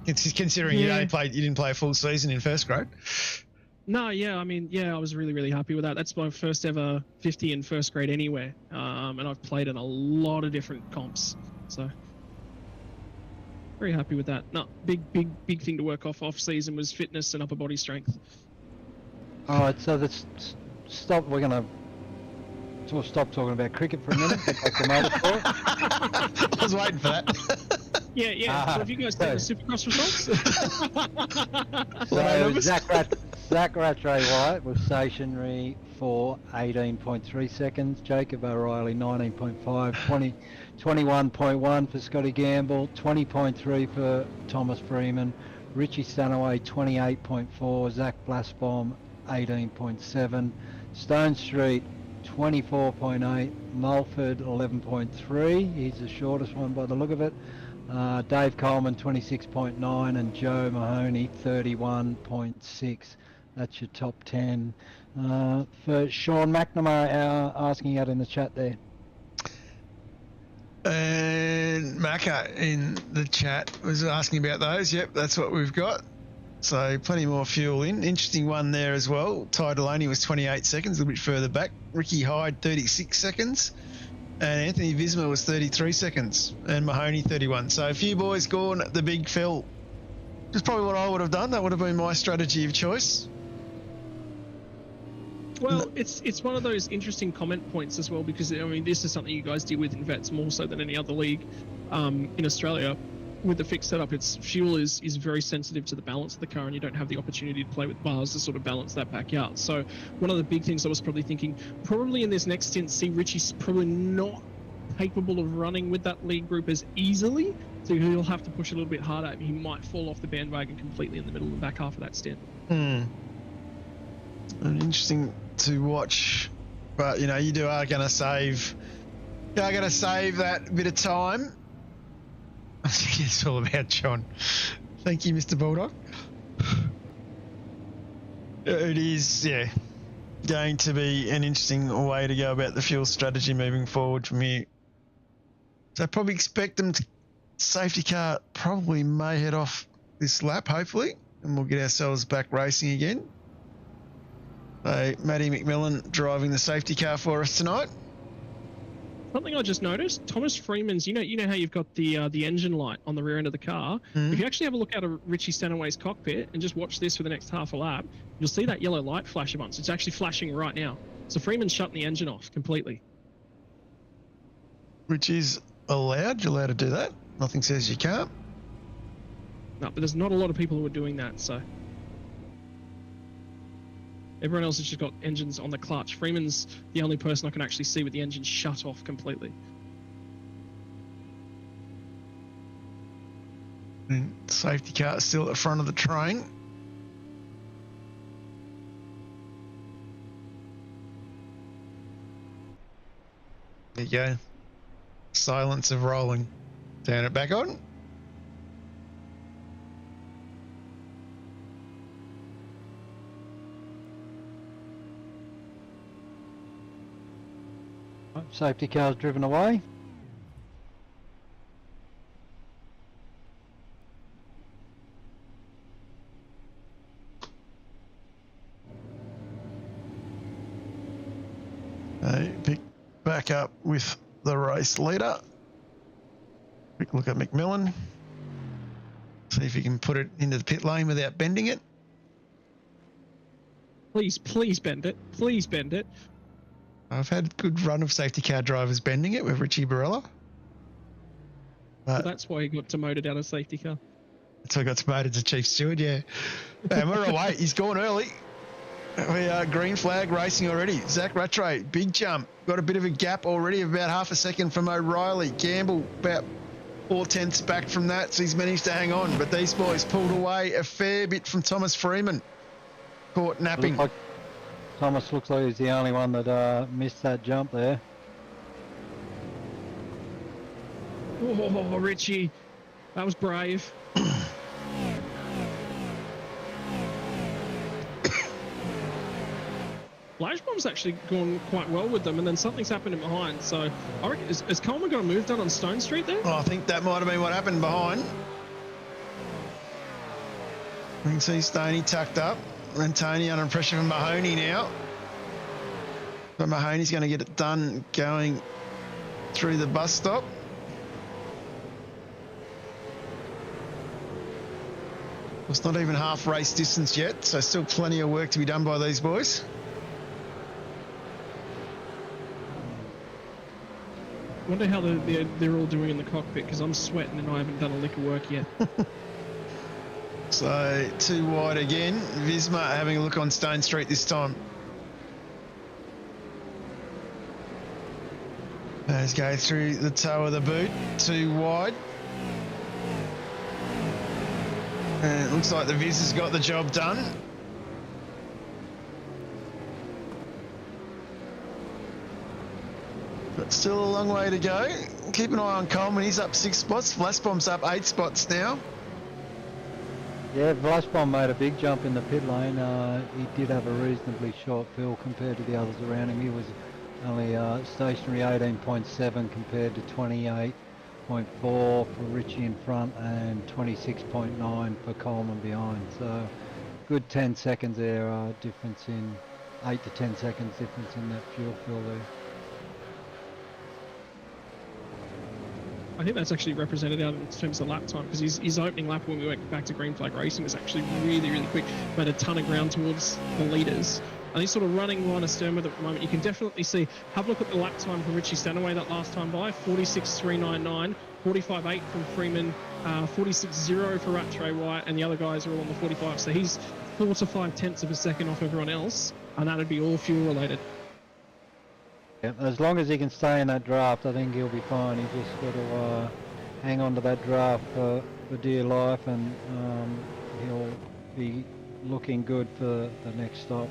It's considering you didn't play a full season in first grade. No, yeah, I mean, yeah, I was really, really happy with that. That's my first ever 50 in first grade anywhere, and I've played in a lot of different comps, so very happy with that. No, big thing to work off season was fitness and upper body strength. All right, so let's stop. We're going to stop talking about cricket for a minute. Get back to motorsport. I was waiting for that. Yeah. So have you guys seen the Supercross results? So Zach Rattray White was stationary for 18.3 seconds. Jacob O'Reilly 19.5, 21.1 for Scotty Gamble, 20.3 for Thomas Freeman, Richie Stanaway 28.4, Zach Blasbaum 18.7, Stone Street 24.8, Mulford 11.3, he's the shortest one by the look of it, Dave Coleman 26.9 and Joe Mahoney 31.6. That's your top 10. For Sean McNamara asking out in the chat there. And Macca in the chat was asking about those. Yep, that's what we've got. So plenty more fuel in. Interesting one there as well. Ty Delaney was 28 seconds, a little bit further back. Ricky Hyde 36 seconds. And Anthony Visma was 33 seconds. And Mahoney 31. So a few boys gone the big fill. Which is probably what I would have done. That would have been my strategy of choice. Well, it's one of those interesting comment points as well, because I mean this is something you guys deal with in vets more so than any other league in Australia. With the fixed setup, fuel is very sensitive to the balance of the car, and you don't have the opportunity to play with bars to sort of balance that back out. So one of the big things I was probably thinking, probably in this next stint, see Richie's probably not capable of running with that lead group as easily, so he'll have to push a little bit harder. He might fall off the bandwagon completely in the middle and back half of that stint. Interesting to watch, but you know you are going to save that bit of time. I think it's all about John. Thank you, Mr. Bulldog. It is, going to be an interesting way to go about the fuel strategy moving forward from here. So I probably expect them to, safety car probably may head off this lap, hopefully, and we'll get ourselves back racing again. So Matty McMillan driving the safety car for us tonight. Something I just noticed, Thomas Freeman's, you know how you've got the engine light on the rear end of the car? If you actually have a look out of Richie Stanaway's cockpit and just watch this for the next half a lap, you'll see that yellow light flash once. It's actually flashing right now. So Freeman's shutting the engine off completely. Which is allowed. You're allowed to do that. Nothing says you can't. No, but there's not a lot of people who are doing that, so... Everyone else has just got engines on the clutch. Freeman's the only person I can actually see with the engine shut off completely. And safety car still at the front of the train. There you go. Silence of rolling. Turn it back on. Safety car's driven away. Pick back up with the race leader. Quick look at McMillan. See if he can put it into the pit lane without bending it. Please bend it. Please bend it. I've had a good run of safety car drivers bending it with Richie Barella. So that's why he got demoted out of safety car. So I got demoted to chief steward, yeah. And we're away. He's gone early. We are green flag racing already. Zach Rattray, big jump. Got a bit of a gap already of about half a second from O'Reilly. Gamble about 4/10 back from that, so he's managed to hang on. But these boys pulled away a fair bit from Thomas Freeman. Caught napping. Thomas looks like he's the only one that missed that jump there. Oh, Richie. That was brave. Flashbomb's actually gone quite well with them, and then something's happened in behind. So I reckon, has Coleman got a move done on Stone Street there? Oh, I think that might have been what happened behind. We can see Stoney tucked up. And Tony under pressure from Mahoney now. But Mahoney's going to get it done going through the bus stop. It's not even half race distance yet, so still plenty of work to be done by these boys. I wonder how they're all doing in the cockpit, because I'm sweating and I haven't done a lick of work yet. So too wide again. Visma having a look on Stone Street this time. Let's go through the toe of the boot. Too wide. And it looks like the Viz has got the job done. But still a long way to go. Keep an eye on Coleman. He's up 6 spots. Flashbomb's up 8 spots now. Yeah, Flashbomb made a big jump in the pit lane. He did have a reasonably short fill compared to the others around him. He was only stationary 18.7 compared to 28.4 for Richie in front and 26.9 for Coleman behind. So good 10 seconds there difference in 8 to 10 seconds difference in that fuel fill there. I think that's actually represented out in terms of lap time, because his opening lap when we went back to green flag racing was actually really, really quick. Made a ton of ground towards the leaders. And he's sort of running line of stern with it at the moment. You can definitely see, have a look at the lap time for Richie Stanaway that last time by, 46.399, 45.8 from Freeman, 46.0 for Rattray White, and the other guys are all on the 45. So he's 4 to 5 tenths of a second off everyone else, and that'd be all fuel related. Yeah, as long as he can stay in that draft, I think he'll be fine. He's just got to hang on to that draft for dear life, and he'll be looking good for the next stop.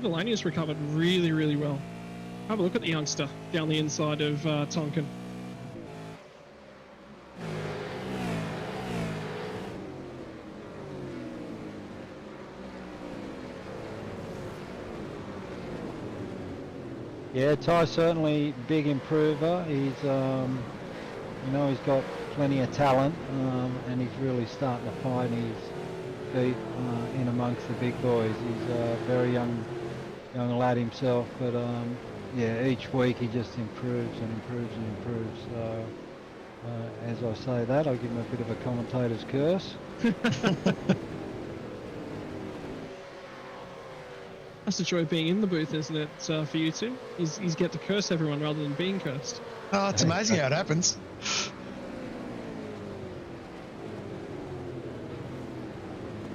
Delaney has recovered really, really well. Have a look at the youngster down the inside of Tonkin. Yeah, Ty's certainly big improver. He's, he's got plenty of talent, and he's really starting to find his feet in amongst the big boys. He's a very young lad himself, but yeah, each week he just improves and improves and improves. So as I say that, I give him a bit of a commentator's curse. That's the joy of being in the booth, isn't it, for you two? He's get to curse everyone rather than being cursed. Oh, it's amazing how it happens.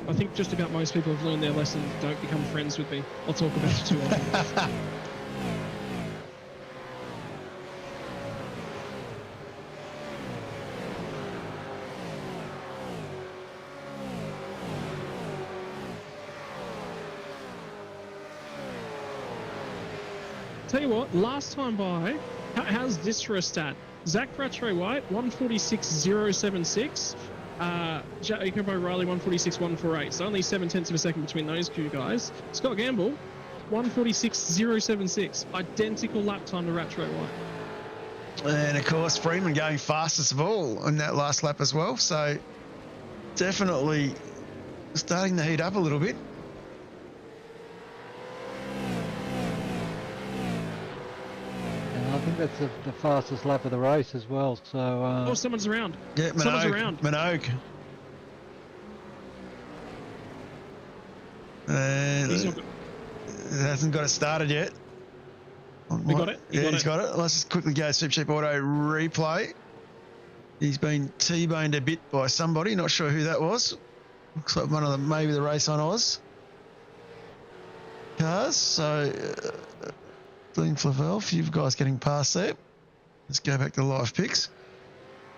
I think just about most people have learned their lesson. Don't become friends with me. I'll talk about you too often. Tell you what, last time by, how's this for a stat? Zach Rattray White, 146.076. Jacob O'Reilly, 146.148. So only 0.7 of a second between those two guys. Scott Gamble, 146.076. Identical lap time to Rattray White. And of course, Freeman going fastest of all in that last lap as well. So definitely starting to heat up a little bit. And I think that's the fastest lap of the race as well. So Oh, someone's around. Yeah, Someone's around. Minogue. And He's not good. it hasn't got it started yet. We got it. Yeah, he's got it. Let's just quickly go Supercheap Auto replay. He's been T-boned a bit by somebody. Not sure who that was. Looks like one of them, maybe the Race on Oz cars. So, Glenn Flavel, a few guys getting past there. Let's go back to live picks.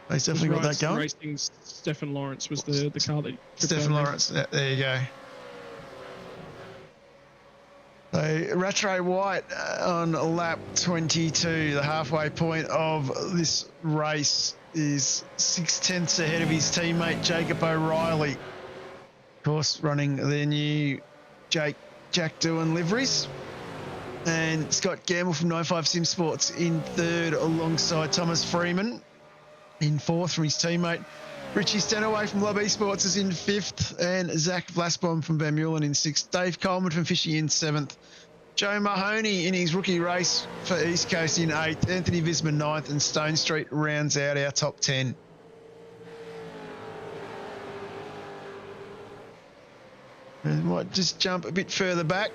He's definitely got that going. Racing Stefan Lawrence was the car that... Stefan Lawrence, there you go. So Rattray White on lap 22, the halfway point of this race, is 0.6 ahead of his teammate Jacob O'Reilly. Of course, running their new Jack Doohan liveries. And Scott Gamble from 95 Sim Sports in third alongside Thomas Freeman. In fourth from his teammate Richie Stenaway from Lob Esports is in fifth, and Zach Vlasbom from Van Meulen in sixth. Dave Coleman from Fishy in seventh. Joe Mahoney in his rookie race for East Coast in eighth. Anthony Visman ninth, and Stone Street rounds out our top 10. And might just jump a bit further back.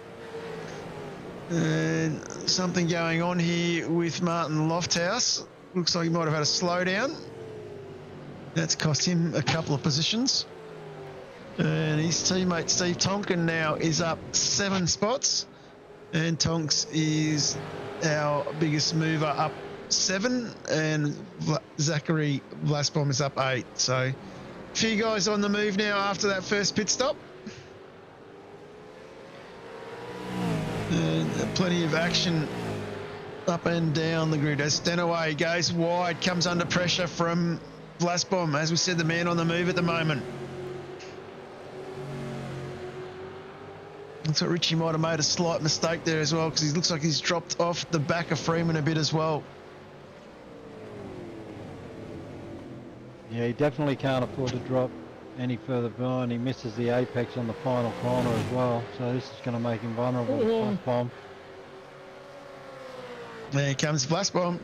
And something going on here with Martin Lofthouse. Looks like he might have had a slowdown. That's cost him a couple of positions. And his teammate Steve Tonkin now is up 7 spots. And Tonks is our biggest mover, up 7. And Zachary Vlasbom is up 8. So a few guys on the move now after that first pit stop. And plenty of action up and down the grid as Stenaway goes wide, comes under pressure from Vlasbom. As we said, the man on the move at the moment. Looks like Richie might have made a slight mistake there as well, because he looks like he's dropped off the back of Freeman a bit as well. yeah, he definitely can't afford to drop any further behind. He misses the apex on the final corner as well, so this is going to make him vulnerable to Vlasbom. There comes Vlasbom.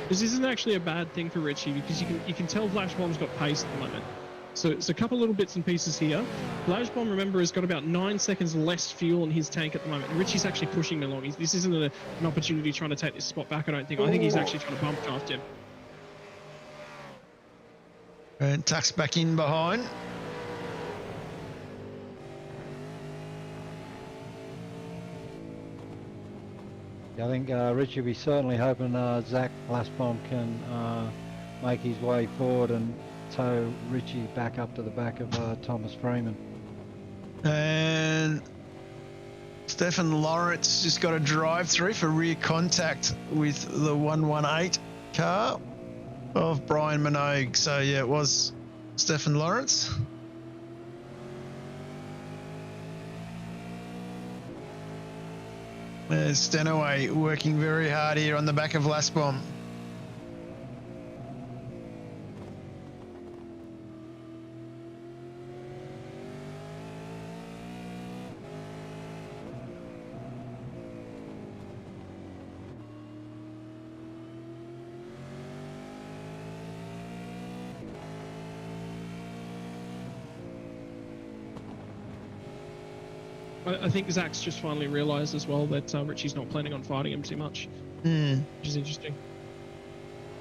This isn't actually a bad thing for Richie, because you can tell Flashbomb's got pace at the moment. So it's a couple little bits and pieces here. Flashbomb, remember, has got about 9 seconds less fuel in his tank at the moment. And Richie's actually pushing him along. This isn't an opportunity trying to take this spot back, I don't think. I think he's actually trying to bump draft him. And tucks back in behind. I think Richie will be certainly hoping Zach Vlasbom can make his way forward and tow Richie back up to the back of Thomas Freeman. And Stefan Lawrence just got a drive through for rear contact with the 118 car of Brian Minogue. So yeah, it was Stefan Lawrence. There's Stenaway working very hard here on the back of Vlasbom. I think Zach's just finally realised as well that Richie's not planning on fighting him too much, which is interesting.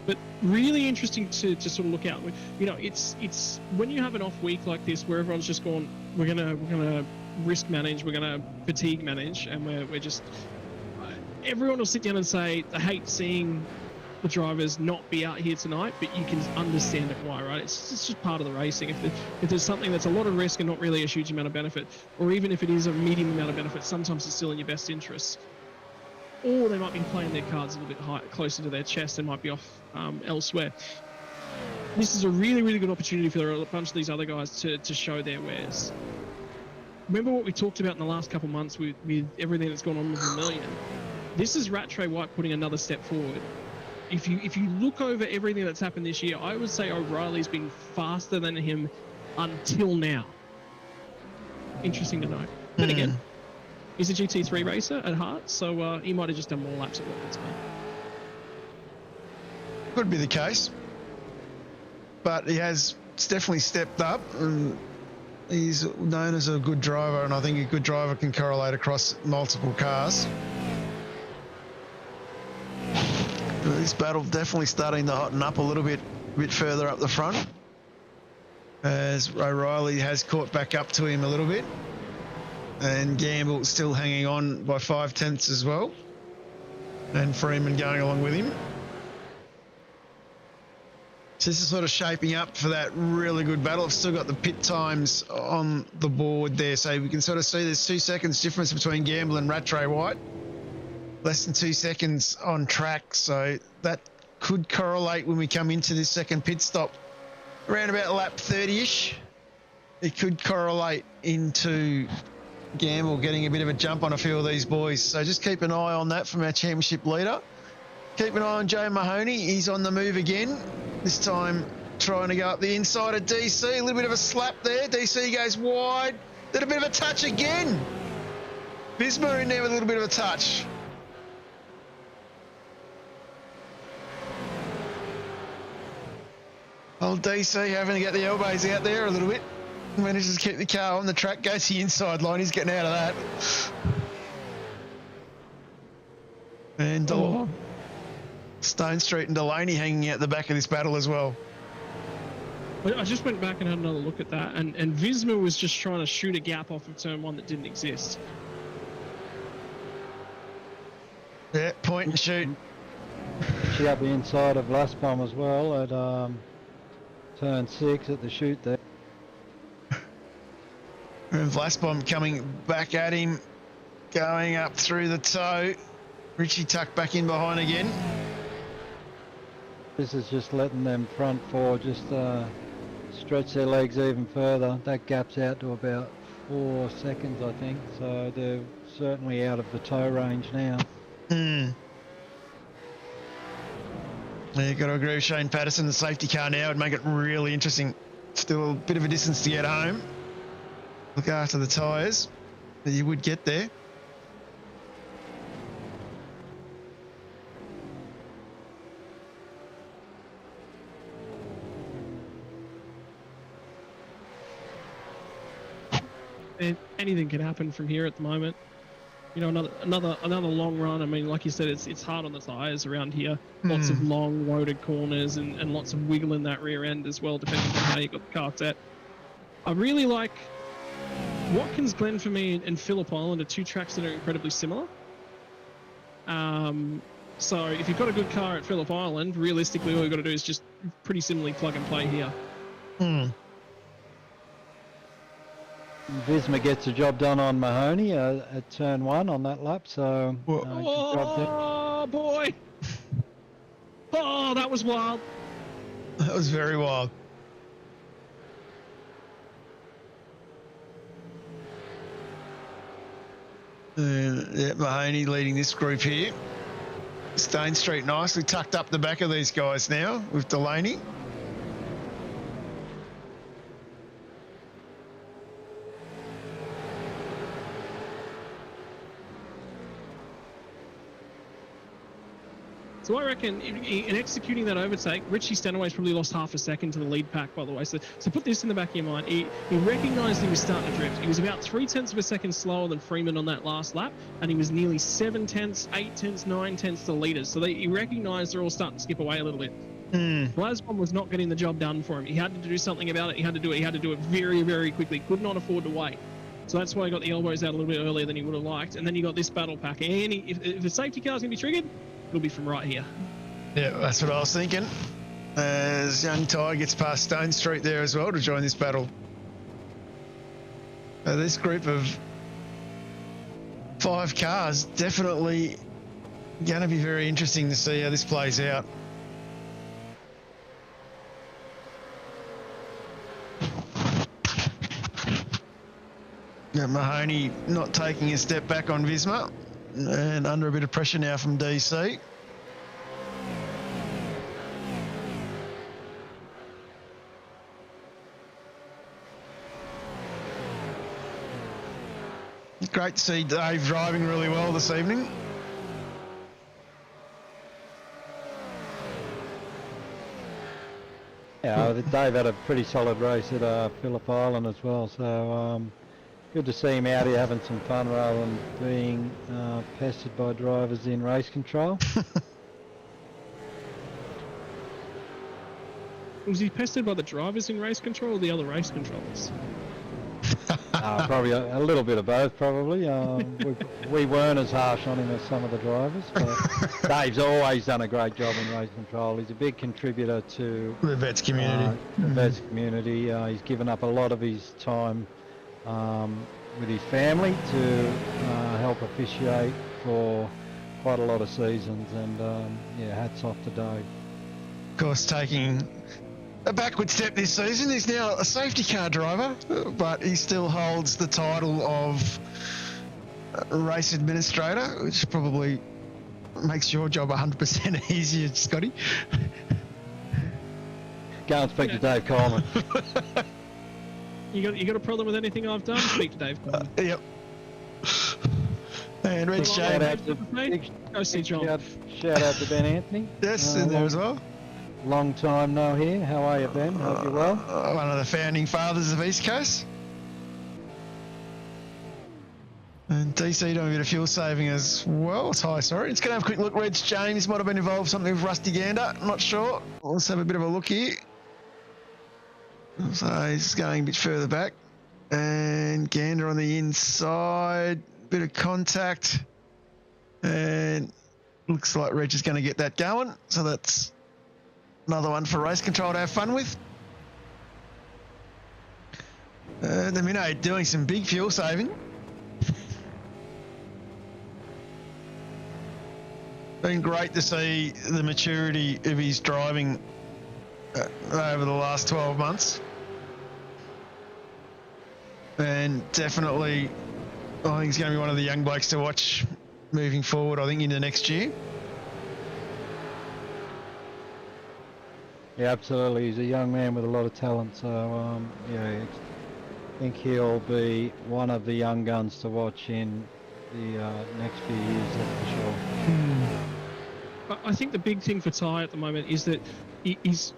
But really interesting to sort of look out. You know, it's when you have an off week like this where everyone's just gone, we're gonna risk manage, we're gonna fatigue manage, and we're just everyone will sit down and say they hate seeing the drivers not be out here tonight, but you can understand it why, right? It's just part of the racing. If there's something that's a lot of risk and not really a huge amount of benefit, or even if it is a medium amount of benefit, sometimes it's still in your best interests. Or they might be playing their cards a little bit high, closer to their chest and might be off elsewhere. This is a really, really good opportunity for a bunch of these other guys to show their wares. Remember what we talked about in the last couple months with everything that's gone on with Vermilion? This is Rattray White putting another step forward. If you look over everything that's happened this year, I would say O'Reilly's been faster than him until now. Interesting to know. But again, he's a GT3 racer at heart, so he might have just done more laps at Watkins Glen. Could be the case. But he has definitely stepped up, and he's known as a good driver, and I think a good driver can correlate across multiple cars. This battle definitely starting to hotten up a little bit further up the front, as O'Reilly has caught back up to him a little bit, and Gamble still hanging on by 5 tenths as well, and Freeman going along with him. So this is sort of shaping up for that really good battle. I've still got the pit times on the board there, so we can sort of see there's 2 seconds difference between Gamble and Rattray White. Less than 2 seconds on track, so that could correlate when we come into this second pit stop. Around about lap 30-ish, it could correlate into Gamble getting a bit of a jump on a few of these boys. So just keep an eye on that from our championship leader. Keep an eye on Joe Mahoney. He's on the move again. This time trying to go up the inside of DC. A little bit of a slap there. DC goes wide. Then a bit of a touch again. Bismarck in there with a little bit of a touch. Old DC having to get the elbows out there a little bit. Manages to keep the car on the track. Goes the inside line. He's getting out of that. And Stone Street and Delaney hanging out the back of this battle as well. I just went back and had another look at that, and Visma was just trying to shoot a gap off of turn 1 that didn't exist. Yeah, point and shoot. She up the inside of Lasbom as well at turn 6 at the shoot there. And Vlasbom coming back at him, going up through the toe. Richie tucked back in behind again. This is just letting them front four just stretch their legs even further. That gap's out to about 4 seconds, I think. So they're certainly out of the toe range now. Yeah, got to agree with Shane Patterson. The safety car now would make it really interesting. Still a bit of a distance to get home. Look after the tyres, but you would get there. And anything can happen from here at the moment. You know, another long run. I mean, like you said, it's hard on the tyres around here. Lots of long loaded corners and lots of wiggle in that rear end as well, depending on how you got the car set. I really like Watkins Glen for me and Phillip Island are 2 tracks that are incredibly similar. So if you've got a good car at Phillip Island, realistically all you've got to do is just pretty similarly plug and play here. Visma gets the job done on Mahoney at turn 1 on that lap, so good job there. Oh boy! Oh, that was wild. That was very wild. Yeah, Mahoney leading this group here. Stone Street nicely tucked up the back of these guys now with Delaney. So I reckon in executing that overtake, Richie Stanaway's probably lost half a second to the lead pack, by the way. So put this in the back of your mind. He recognised he was starting to drift. He was about 0.3 of a second slower than Freeman on that last lap, and he was nearly 7 tenths, 8 tenths, 9 tenths to leaders. So he recognised they're all starting to skip away a little bit. Lasbom was not getting the job done for him. He had to do something about it. He had to do it very, very quickly. Could not afford to wait. So that's why he got the elbows out a little bit earlier than he would have liked. And then you got this battle pack. And if the safety car is going to be triggered, it'll be from right here. Yeah, that's what I was thinking. As young Ty gets past Stone Street there as well to join this battle. This group of 5 cars definitely going to be very interesting to see how this plays out. Mahoney not taking a step back on Visma and under a bit of pressure now from DC. Great to see Dave driving really well this evening. Yeah, Dave had a pretty solid race at Phillip Island as well, so good to see him out here having some fun rather than being pestered by drivers in race control. Was he pestered by the drivers in race control or the other race controllers? Probably a little bit of both, probably. We weren't as harsh on him as some of the drivers, but Dave's always done a great job in race control. He's a big contributor to The vets community. the vets community. He's given up a lot of his time with his family to help officiate for quite a lot of seasons, and yeah, hats off to Dave. Of course, taking a backward step this season. He's now a safety car driver, but he still holds the title of race administrator, which probably makes your job 100% easier, Scotty. Go and speak to Dave Coleman. You got a problem with anything I've done? Speak to Dave Coleman. Yep. And Red Shout Shane. out to Go see John. Shout out to Ben Anthony. Yes, in there as well. Long time no here. How are you, Ben? Hope you're well. One of the founding fathers of East Coast. And DC doing a bit of fuel saving as well. Ty, sorry. Let's go have a quick look. Reds James might have been involved something with Rusty Gander. Not sure. Let's have a bit of a look here. So he's going a bit further back. And Gander on the inside. Bit of contact. And looks like Reg is going to get that going. So that's another one for race control to have fun with. The Minnow doing some big fuel saving. Been great to see the maturity of his driving over the last 12 months. And definitely, I think he's going to be one of the young blokes to watch moving forward, I think, into next year. Yeah, absolutely. He's a young man with a lot of talent, so yeah, I think he'll be one of the young guns to watch in the next few years, that's for sure. I think the big thing for Ty at the moment is that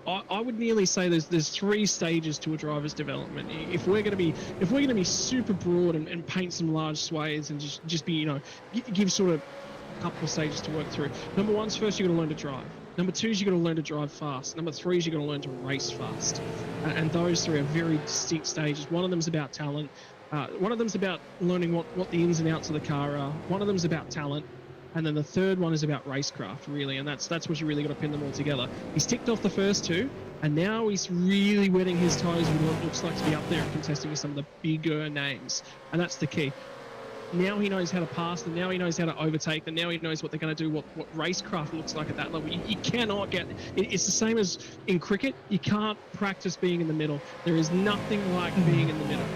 I would nearly say there's 3 stages to a driver's development. If we're going to be super broad and paint some large swathes and just be, give sort of a couple of stages to work through. Number 1's first you've got to learn to drive. Number 2 is you've got to learn to drive fast. Number 3 is you've got to learn to race fast. And those 3 are very distinct stages. One of them's about talent. One of them's about learning what the ins and outs of the car are. One of them's about talent. And then the third one is about racecraft, really, and that's what you really got to pin them all together. He's ticked off the first 2, and now he's really wetting his toes with what it looks like to be up there and contesting with some of the bigger names, and that's the key. Now he knows how to pass them, now he knows how to overtake them, now he knows what they're going to do, what racecraft looks like at that level. You cannot get... It's the same as in cricket. You can't practice being in the middle. There is nothing like being in the middle.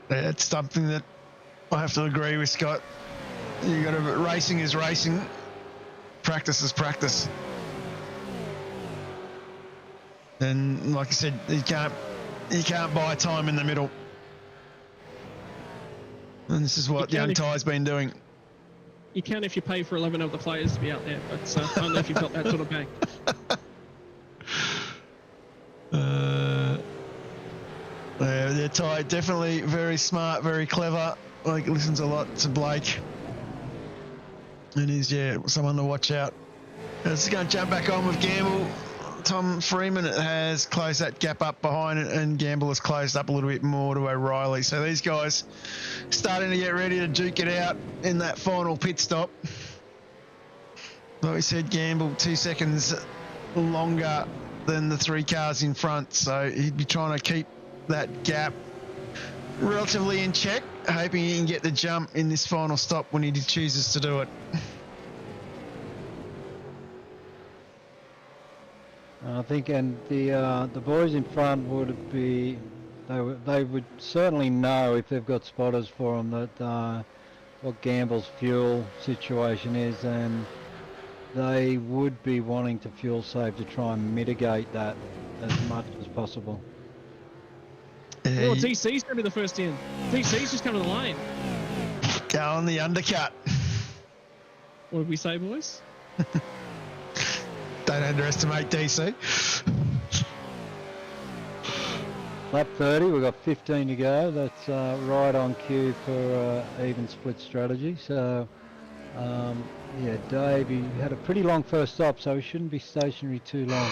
It's something that I have to agree with Scott. You got to, racing is racing, practice is practice. And like I said, you can't buy time in the middle. And this is what young Ty's been doing. You can if you pay for 11 of the players to be out there, but I don't know if you've got that sort of bang. Yeah, Ty definitely very smart, very clever. Like, listens a lot to Blake. And he's, someone to watch out. Let's go and jump back on with Gamble. Tom Freeman has closed that gap up behind it, and Gamble has closed up a little bit more to O'Reilly. So these guys starting to get ready to duke it out in that final pit stop. Like we said, Gamble 2 seconds longer than the 3 cars in front, so he'd be trying to keep that gap relatively in check, hoping he can get the jump in this final stop when he chooses to do it. I think, and the boys in front would be, they would certainly know if they've got spotters for them that what Gamble's fuel situation is, and they would be wanting to fuel save to try and mitigate that as much as possible. Well, DC's going to be the first in. DC's just come to the lane. Go on the undercut. What did we say, boys? Don't underestimate DC. Lap 30, we've got 15 to go. That's right on cue for even split strategy. So, yeah, Dave, he had a pretty long first stop, so he shouldn't be stationary too long.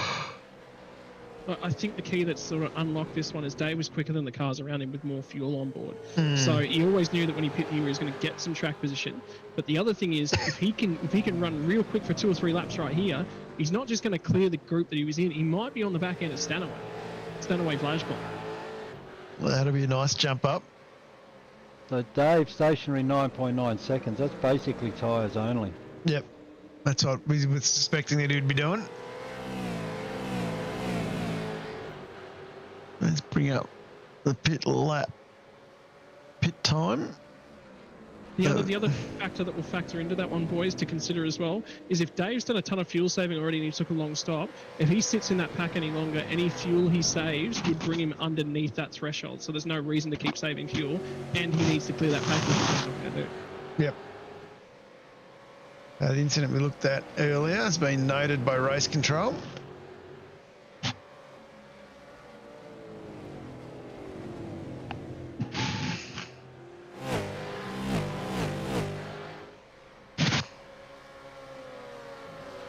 I think the key that's sort of unlocked this one is Dave was quicker than the cars around him with more fuel on board. So he always knew that when he pit here, he was going to get some track position. But the other thing is, if he can run real quick for 2 or 3 laps right here, he's not just going to clear the group that he was in. He might be on the back end of Stanaway Flashbomb. Well, that'll be a nice jump up. So Dave, stationary 9.9 seconds. That's basically tyres only. Yep, that's what we were suspecting that he'd be doing. Let's bring up the pit time. The other factor that will factor into that one, boys, to consider as well, is if Dave's done a ton of fuel saving already and he took a long stop, if he sits in that pack any longer, any fuel he saves would bring him underneath that threshold. So there's no reason to keep saving fuel, and he needs to clear that pack, which he's not going to do. Yep. The incident we looked at earlier has been noted by race control.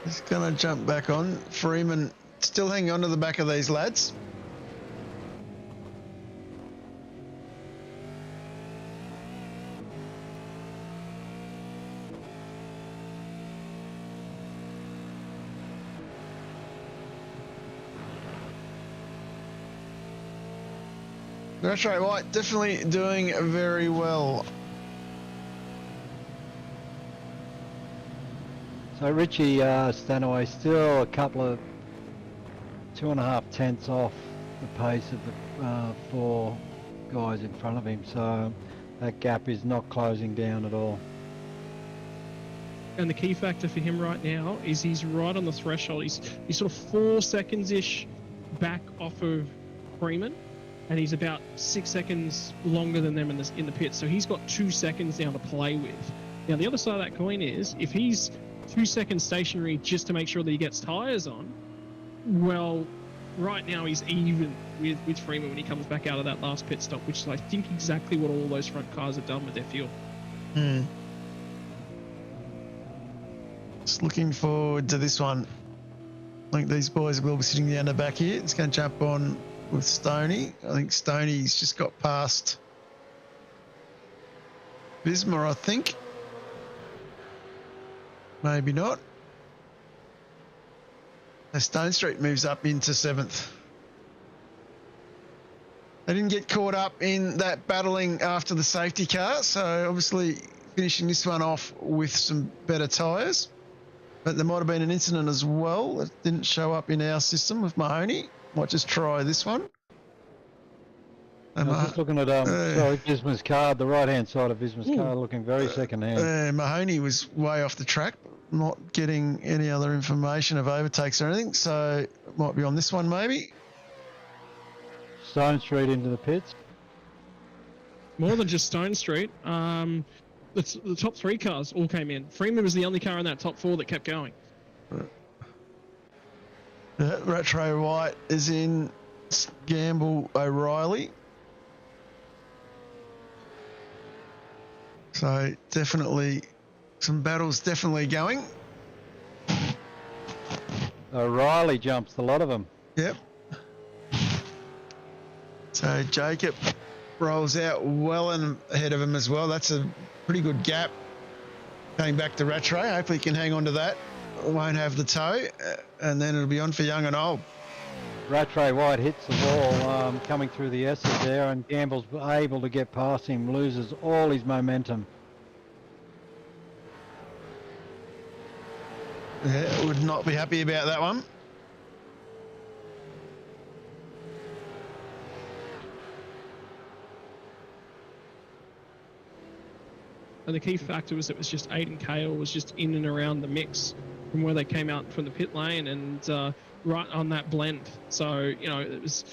He's going to jump back on. Freeman still hanging on to the back of these lads. That's right, White. Definitely doing very well. So Richie Stanaway still a couple of 2.5 tenths off the pace of the 4 guys in front of him. So that gap is not closing down at all. And the key factor for him right now is he's right on the threshold. He's sort of 4 seconds-ish back off of Freeman, and he's about 6 seconds longer than them in the pit. So he's got 2 seconds now to play with. Now the other side of that coin is if he's 2 seconds stationary just to make sure that he gets tyres on, well, right now he's even with Freeman when he comes back out of that last pit stop, which is I think exactly what all those front cars have done with their fuel. Just looking forward to this one. I think these boys will be sitting down the back here. It's going to jump on with Stoney. I think Stoney's just got past Visma, I think. Maybe not. So Stone Street moves up into 7th. They didn't get caught up in that battling after the safety car, so obviously finishing this one off with some better tyres. But there might have been an incident as well that didn't show up in our system with Mahoney. Might just try this one. I was just looking at Visma's car, the right-hand side of Visma's car, looking very second-hand. Mahoney was way off the track, not getting any other information of overtakes or anything, so it might be on this one maybe. Stone Street into the pits. More than just Stone Street. The top 3 cars all came in. Freeman was the only car in that top 4 that kept going. Retro White is in. Gamble O'Reilly. So definitely some battles definitely going. O'Reilly jumps a lot of them. Yep. So Jacob rolls out well and ahead of him as well. That's a pretty good gap. Going back to Retro. Hopefully he can hang on to that won't have the toe, and then it'll be on for young and old. Rattray White hits the wall coming through the S's there, and Gamble's able to get past him, loses all his momentum. Yeah, would not be happy about that one. And the key factor was it was just Aiden Kale was just in and around the mix from where they came out from the pit lane and right on that blend. So, you know, it was,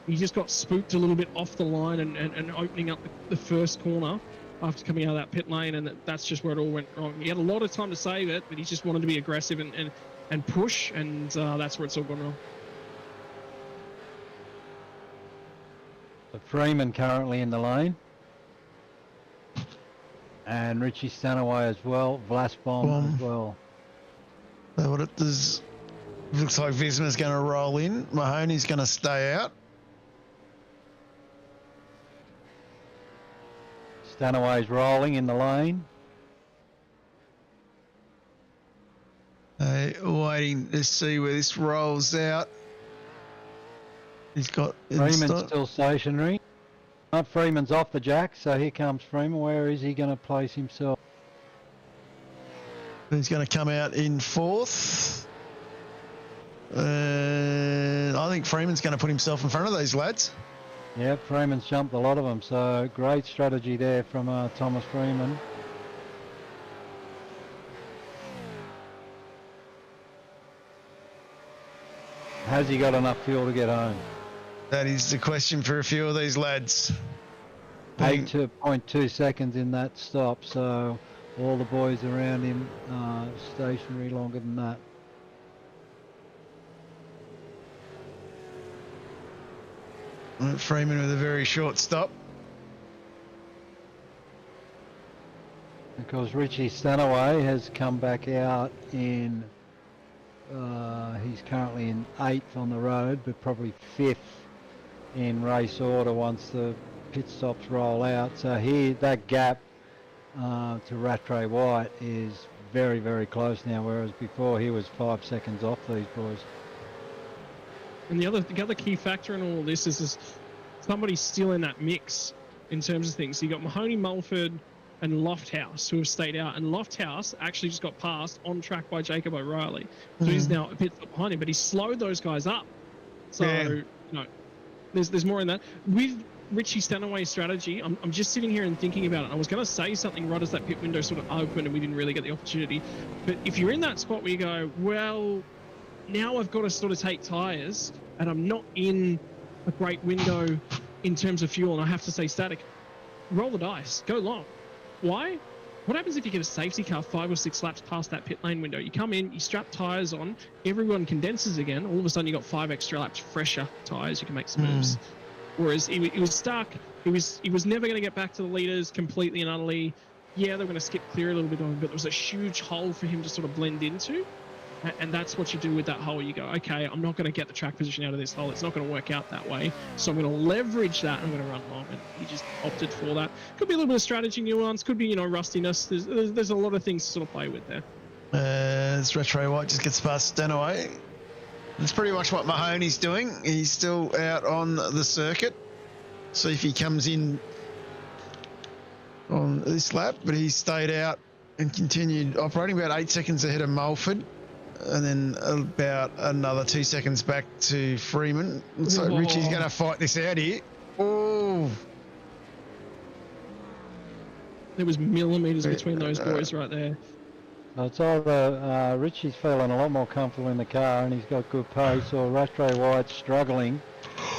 he just got spooked a little bit off the line and opening up the first corner after coming out of that pit lane, and that's just where it all went wrong. He had a lot of time to save it, but he just wanted to be aggressive and push, and that's where it's all gone wrong. So Freeman currently in the lane. And Richie Stanaway as well, Vlasbom as well. So what it does, looks like Visma's going to roll in. Mahoney's going to stay out. Stanaway's rolling in the lane. Waiting to see where this rolls out. He's got... Freeman's still stationary. Freeman's off the jack, so here comes Freeman. Where is he going to place himself? He's going to come out in fourth. I think Freeman's going to put himself in front of these lads. Yeah, Freeman's jumped a lot of them, so great strategy there from Thomas Freeman. Has he got enough fuel to get home? That is the question for a few of these lads. 8.2 seconds in that stop, so all the boys around him stationary longer than that. Freeman with a very short stop. Because Richie Stanaway has come back out in, he's currently in 8th on the road, but probably 5th in race order once the pit stops roll out. So here, that gap to Rattray White is very, very close now, whereas before he was 5 seconds off these boys. And the other key factor in all this is somebody's still in that mix in terms of things. So you got Mahoney, Mulford, and Lofthouse who have stayed out, and Lofthouse actually just got passed on track by Jacob O'Reilly, so he's now a bit behind him, but he slowed those guys up. So you know, there's more in that. With Richie Stanaway's strategy, I'm just sitting here and thinking about it. I was going to say something right as that pit window sort of opened and we didn't really get the opportunity. But if you're in that spot where you go, well, now I've got to sort of take tyres and I'm not in a great window in terms of fuel and I have to stay static, roll the dice, go long. Why? What happens if you get a safety car 5 or 6 laps past that pit lane window? You come in, you strap tyres on, everyone condenses again, all of a sudden you got 5 extra laps, fresher tyres, you can make some moves. Whereas he was stuck, he was never going to get back to the leaders completely and utterly. Yeah, they were going to skip clear a little bit on him, but there was a huge hole for him to sort of blend into. And that's what you do with that hole. You go, okay, I'm not going to get the track position out of this hole. It's not going to work out that way. So I'm going to leverage that and I'm going to run long. And he just opted for that. Could be a little bit of strategy nuance. Could be, you know, rustiness. There's a lot of things to sort of play with there. As Rattray White just gets past Stanaway. That's pretty much what Mahoney's doing. He's still out on the circuit. See if he comes in on this lap, but he stayed out and continued operating about 8 seconds ahead of Mulford. And then about another 2 seconds back to Freeman. Looks like Richie's going to fight this out here. Oh! There was millimetres between those boys right there. It's either Richie's feeling a lot more comfortable in the car and he's got good pace, or Rattray White's struggling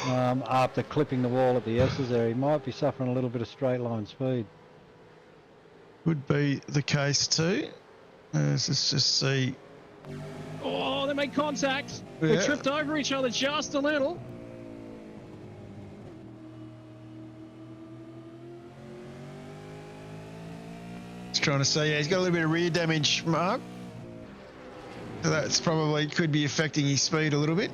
after clipping the wall at the S's there. He might be suffering a little bit of straight line speed. Would be the case too. Let's just see. Oh, they made contact. They tripped over each other just a little. Just trying to say, yeah, he's got a little bit of rear damage, Mark. So that's probably could be affecting his speed a little bit.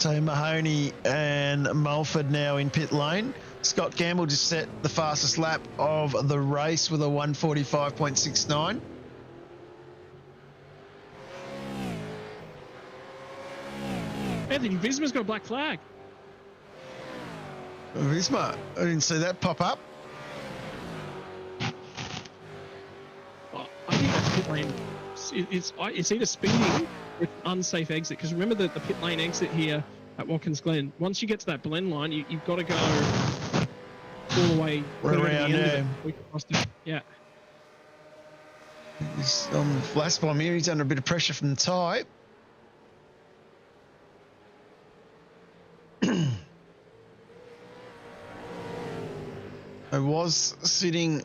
So Mahoney and Mulford now in pit lane. Scott Campbell just set the fastest lap of the race with a 1:45.69. Anthony Visma's got a black flag. Visma, I didn't see that pop up. Oh, I think that's pit lane. It's either speeding or unsafe exit. Because remember the pit lane exit here at Watkins Glen. Once you get to that blend line, you've got to go all the way Around there. Yeah. He's on the last bomb here. He's under a bit of pressure from the tyre. I was sitting.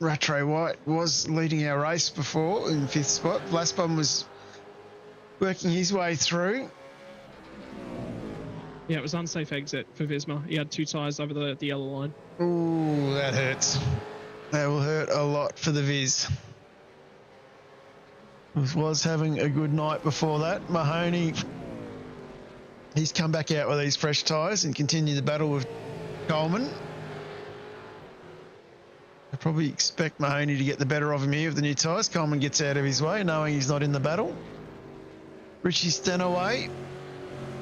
Rattray White was leading our race before in 5th spot. Blasbom was working his way through. Yeah, it was unsafe exit for Visma. He had 2 tyres over the yellow line. Ooh, that hurts. That will hurt a lot for the Viz. Was having a good night before that. Mahoney, he's come back out with these fresh tyres and continued the battle with Coleman. I probably expect Mahoney to get the better of him here with the new tyres. Coleman gets out of his way, knowing he's not in the battle. Richie Stenaway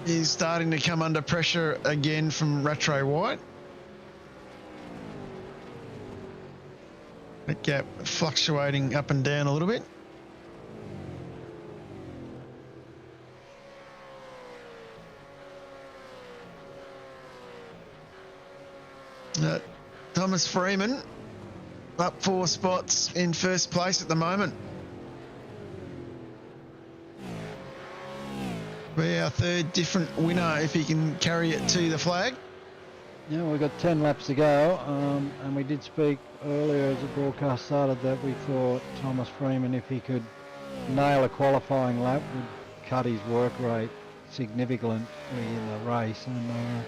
is starting to come under pressure again from Rattray White. That gap fluctuating up and down a little bit. Thomas Freeman up 4 spots in 1st place at the moment. Be our 3rd different winner if he can carry it to the flag. Yeah, we've got 10 laps to go, and we did speak earlier as the broadcast started that we thought Thomas Freeman, if he could nail a qualifying lap, would cut his work rate significantly in the race. And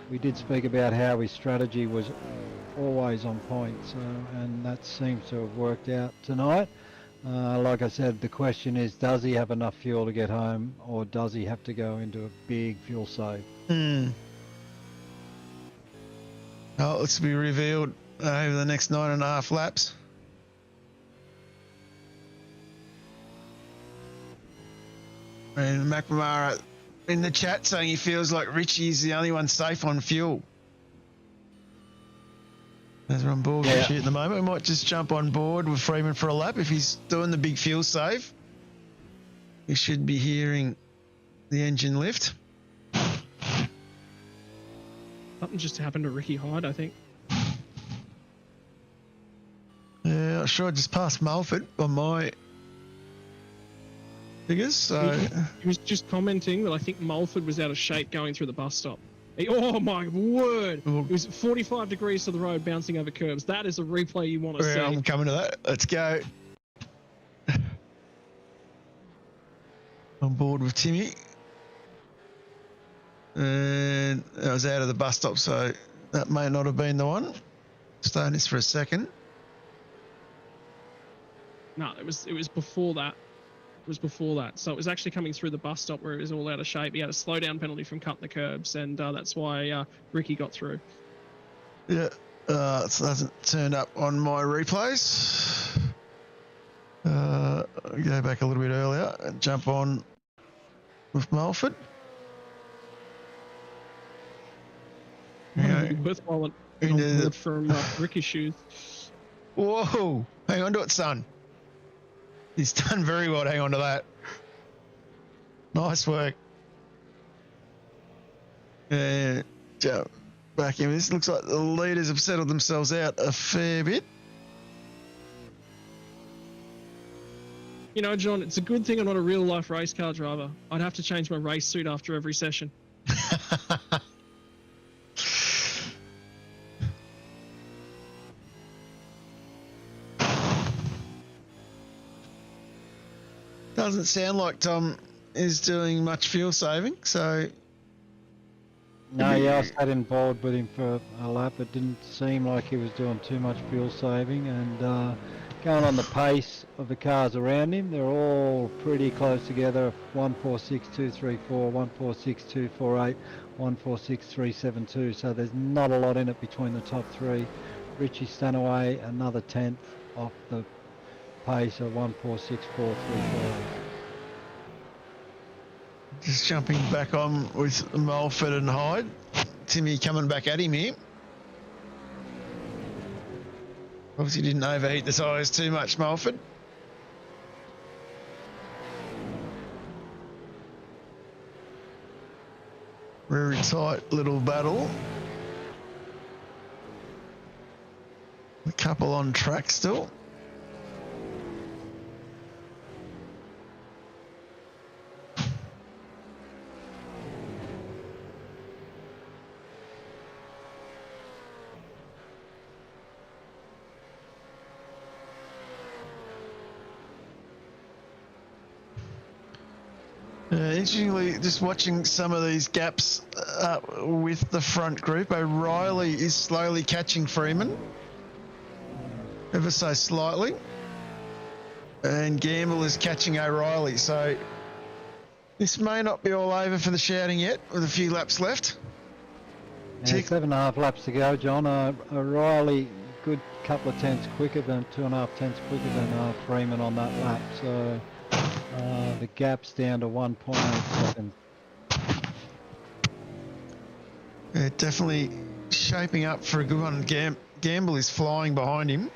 we did speak about how his strategy was always on point, and that seems to have worked out tonight. Like I said, the question is, does he have enough fuel to get home, or does he have to go into a big fuel save? Oh, it's to be revealed over the next 9.5 laps. And McNamara in the chat saying he feels like Richie's the only one safe on fuel. As we're on board with Richie at the moment, we might just jump on board with Freeman for a lap. If he's doing the big fuel save, we should be hearing the engine lift. Something just happened to Ricky Hyde, I think. Yeah, I'm sure I just passed Mulford on my figures. So He was just commenting that I think Mulford was out of shape going through the bus stop. Oh my word! It was 45 degrees to the road, bouncing over curbs. That is a replay you want to see. I'm coming to that. Let's go. On board with Timmy. And I was out of the bus stop, so that may not have been the one. Stay on this for a second. No, it was before that. It was before that. So it was actually coming through the bus stop where it was all out of shape. He had a slowdown penalty from cutting the curbs, and that's why Ricky got through. Yeah, it hasn't turned up on my replays. I'll go back a little bit earlier and jump on with Mulford. Yeah. Worthwhile from Ricky's shoes. Whoa, hang on to it, son. He's done very well to hang on to that. Nice work. And jump back in. This looks like the leaders have settled themselves out a fair bit. You know, John, it's a good thing I'm not a real-life race car driver. I'd have to change my race suit after every session. Doesn't sound like Tom is doing much fuel saving, so... No, yeah, I sat in board with him for a lap. It didn't seem like he was doing too much fuel saving, and going on the pace of the cars around him, they're all pretty close together. 146.234, 146.248, 146.372. So there's not a lot in it between the top three. Richie Stanaway another tenth off the pace of 146.434. Just jumping back on with Mulford and Hyde. Timmy coming back at him here. Obviously didn't overheat the tyres too much, Mulford. Very tight little battle. A couple on track still. Interestingly, just watching some of these gaps with the front group, O'Reilly is slowly catching Freeman, ever so slightly, and Gamble is catching O'Reilly. So this may not be all over for the shouting yet, with a few laps left. Yeah, 7.5 laps to go, John. O'Reilly, good couple of tenths quicker than 2.5 tenths quicker than Freeman on that lap. So the gap's down to 1.8 seconds. Yeah, definitely shaping up for a good one. Gamble is flying behind him.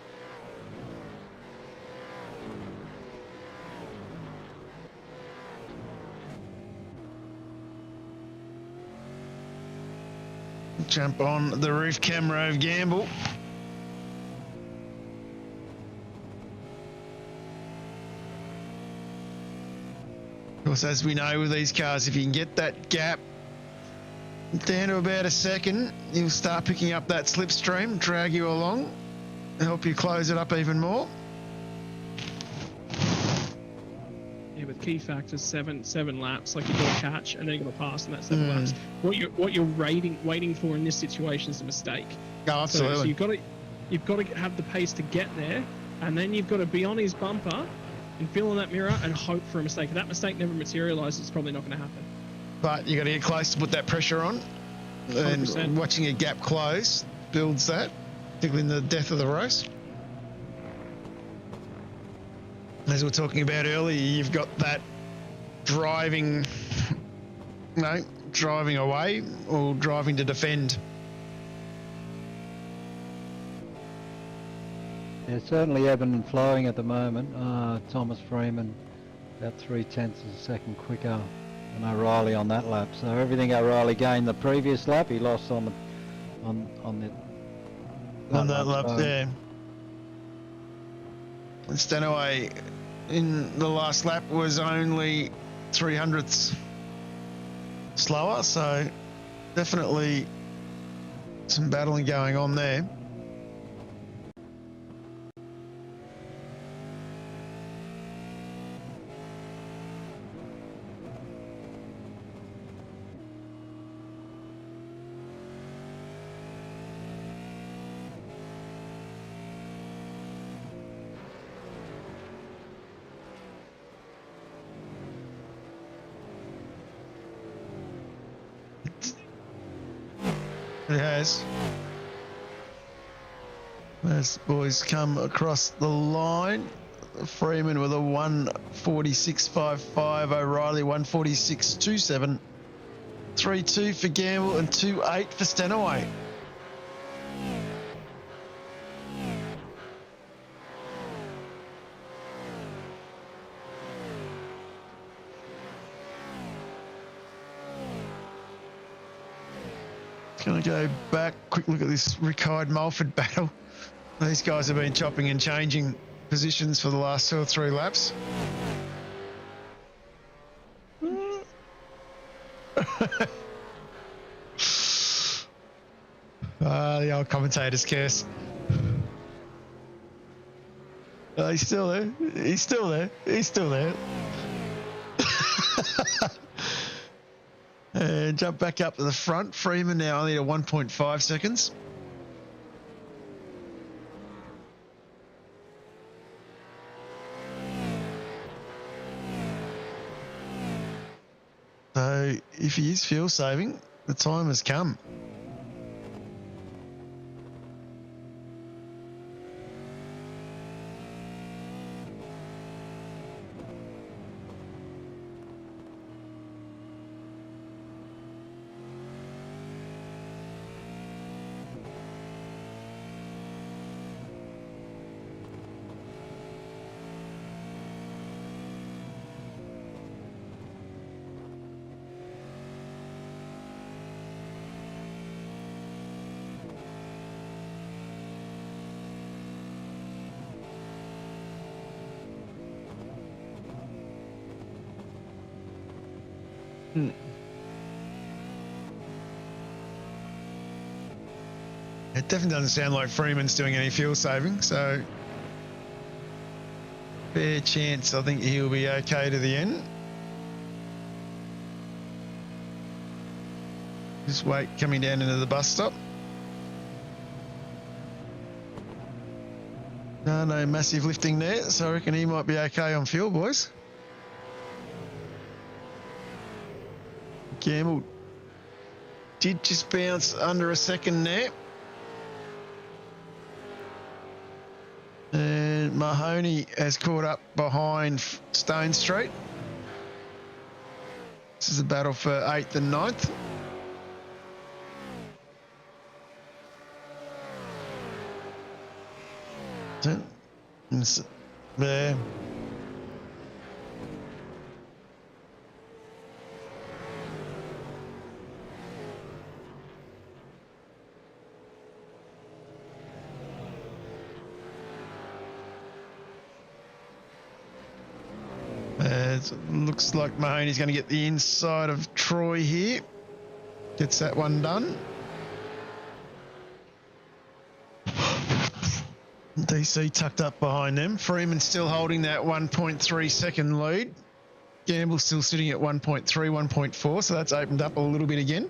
Jump on the roof camera of Gamble. Of course, as we know with these cars, if you can get that gap down to about a second, you'll start picking up that slipstream, drag you along, help you close it up even more. Yeah, with key factors, seven laps, like you've got to catch and then you've got to pass in that 7 laps. What you're waiting for in this situation is a mistake. Oh, absolutely. So you've got to have the pace to get there, and then you've got to be on his bumper and feel in that mirror and hope for a mistake. If that mistake never materialises, it's probably not going to happen. But you got to get close to put that pressure on, 100%. and watching a gap close builds that, particularly in the death of the race. As we were talking about earlier, you've got that driving away or driving to defend. Yeah, certainly ebbing and flowing at the moment. Thomas Freeman about 0.3 of a second quicker than O'Reilly on that lap. So everything O'Reilly gained the previous lap, he lost on that lap. So, Yeah. And Stanaway in the last lap was only 0.03 slower, so definitely some battling going on there. It has. As boys come across the line, Freeman with a 146.55, O'Reilly 146.27, 3.2 for Gamble and 2.8 for Stanaway. Going to go back, quick look at this Rick Hyde-Mulford battle. These guys have been chopping and changing positions for the last 2 or 3 laps. The old commentator's curse. He's still there. He's still there. He's still there. And jump back up to the front. Freeman now only at 1.5 seconds. So if he is fuel saving, the time has come. It definitely doesn't sound like Freeman's doing any fuel saving, so fair chance I think he'll be okay to the end. Just wait coming down into the bus stop. No massive lifting there, so I reckon he might be okay on fuel, boys. Gamble did just bounce under a second there. And Mahoney has caught up behind Stone Street. This is a battle for 8th and 9th. There. It looks like Mahoney's going to get the inside of Troy here. Gets that one done. DC tucked up behind them. Freeman still holding that 1.3 second lead. Gamble's still sitting at 1.3, 1.4, so that's opened up a little bit again.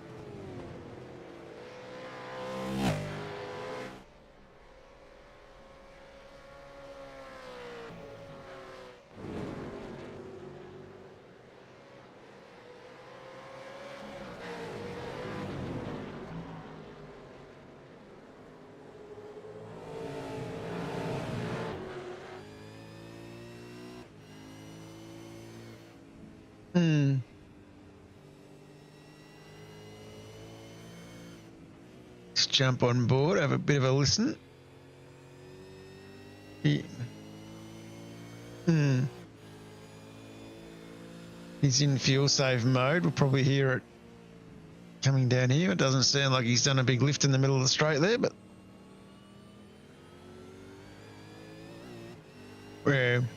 Let's jump on board, have a bit of a listen. He's in fuel save mode. We'll probably hear it coming down here. It doesn't sound like he's done a big lift in the middle of the straight there, but where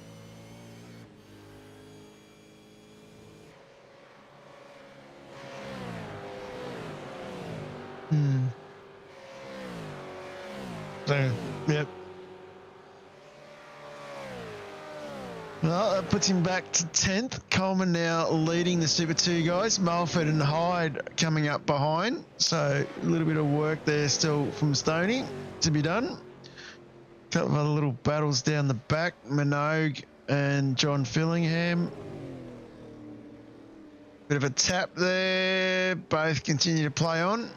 so, yep. Well, that puts him back to 10th. Coleman now leading the Super 2 guys. Mulford and Hyde coming up behind. So a little bit of work there still from Stoney to be done. A couple of other little battles down the back. Minogue and John Fillingham. Bit of a tap there. Both continue to play on.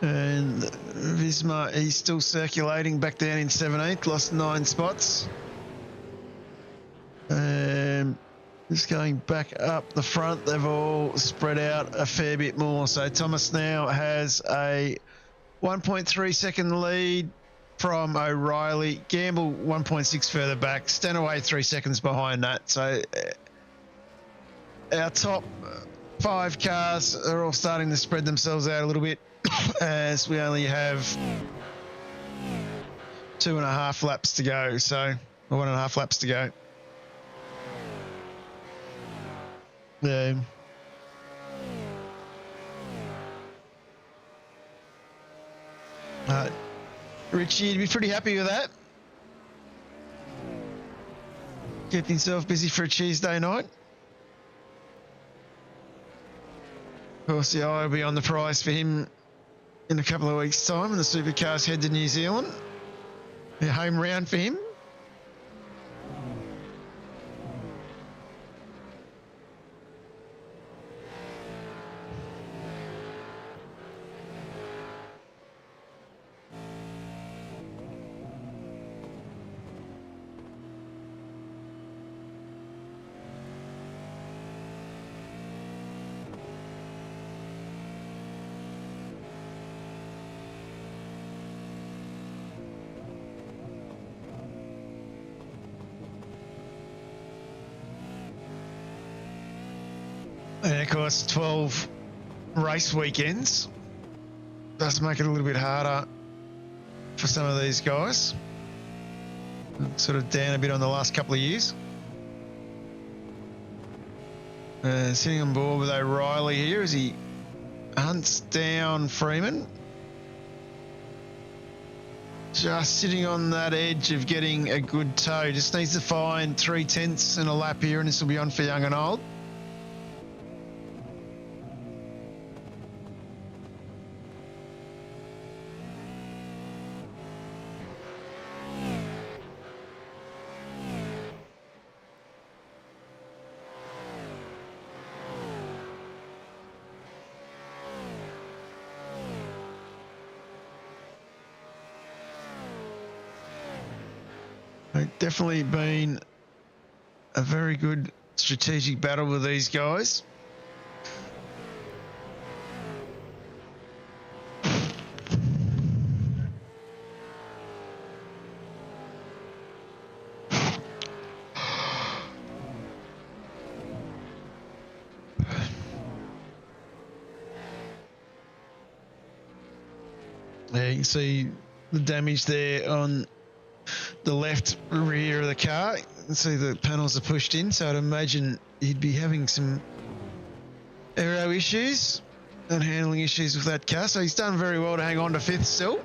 And Visma, he's still circulating back down in 17th, lost 9 spots. Just going back up the front, they've all spread out a fair bit more. So Thomas now has a 1.3 second lead from O'Reilly. Gamble 1.6 further back. Stanaway 3 seconds behind that. So our top 5 cars are all starting to spread themselves out a little bit, as we only have 2.5 laps to go, so, or 1.5 laps to go. Yeah. Richie, you'd be pretty happy with that. Kept himself busy for a Tuesday night. Of course, the eye will be on the prize for him in a couple of weeks' time, and the supercars head to New Zealand. A home round for him. And of course, 12 race weekends does make it a little bit harder for some of these guys. Sort of down a bit on the last couple of years. Sitting on board with O'Reilly here as he hunts down Freeman. Just sitting on that edge of getting a good tow. Just needs to find 3/10 in a lap here, and this will be on for young and old. Definitely been a very good strategic battle with these guys. There you can see the damage there on the left rear of the car. You can see the panels are pushed in, so I'd imagine he'd be having some aero issues and handling issues with that car. So he's done very well to hang on to fifth still.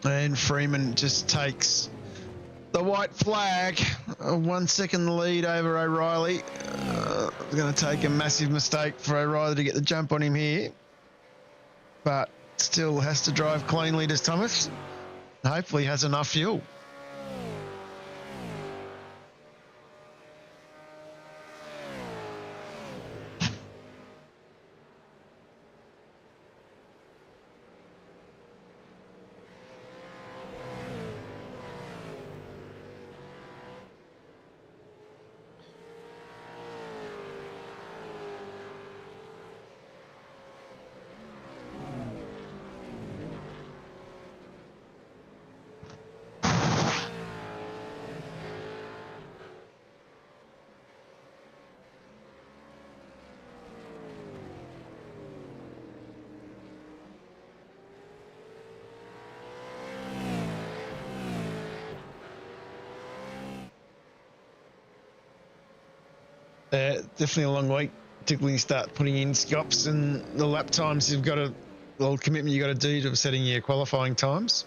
And Freeman just takes the white flag, a 1 second lead over O'Reilly. Going to take a massive mistake for O'Reilly to get the jump on him here, but still has to drive cleanly to Thomas. Hopefully has enough fuel. Definitely a long week, particularly when you start putting in scops and the lap times you've got to, well, commitment you got to do to setting your qualifying times.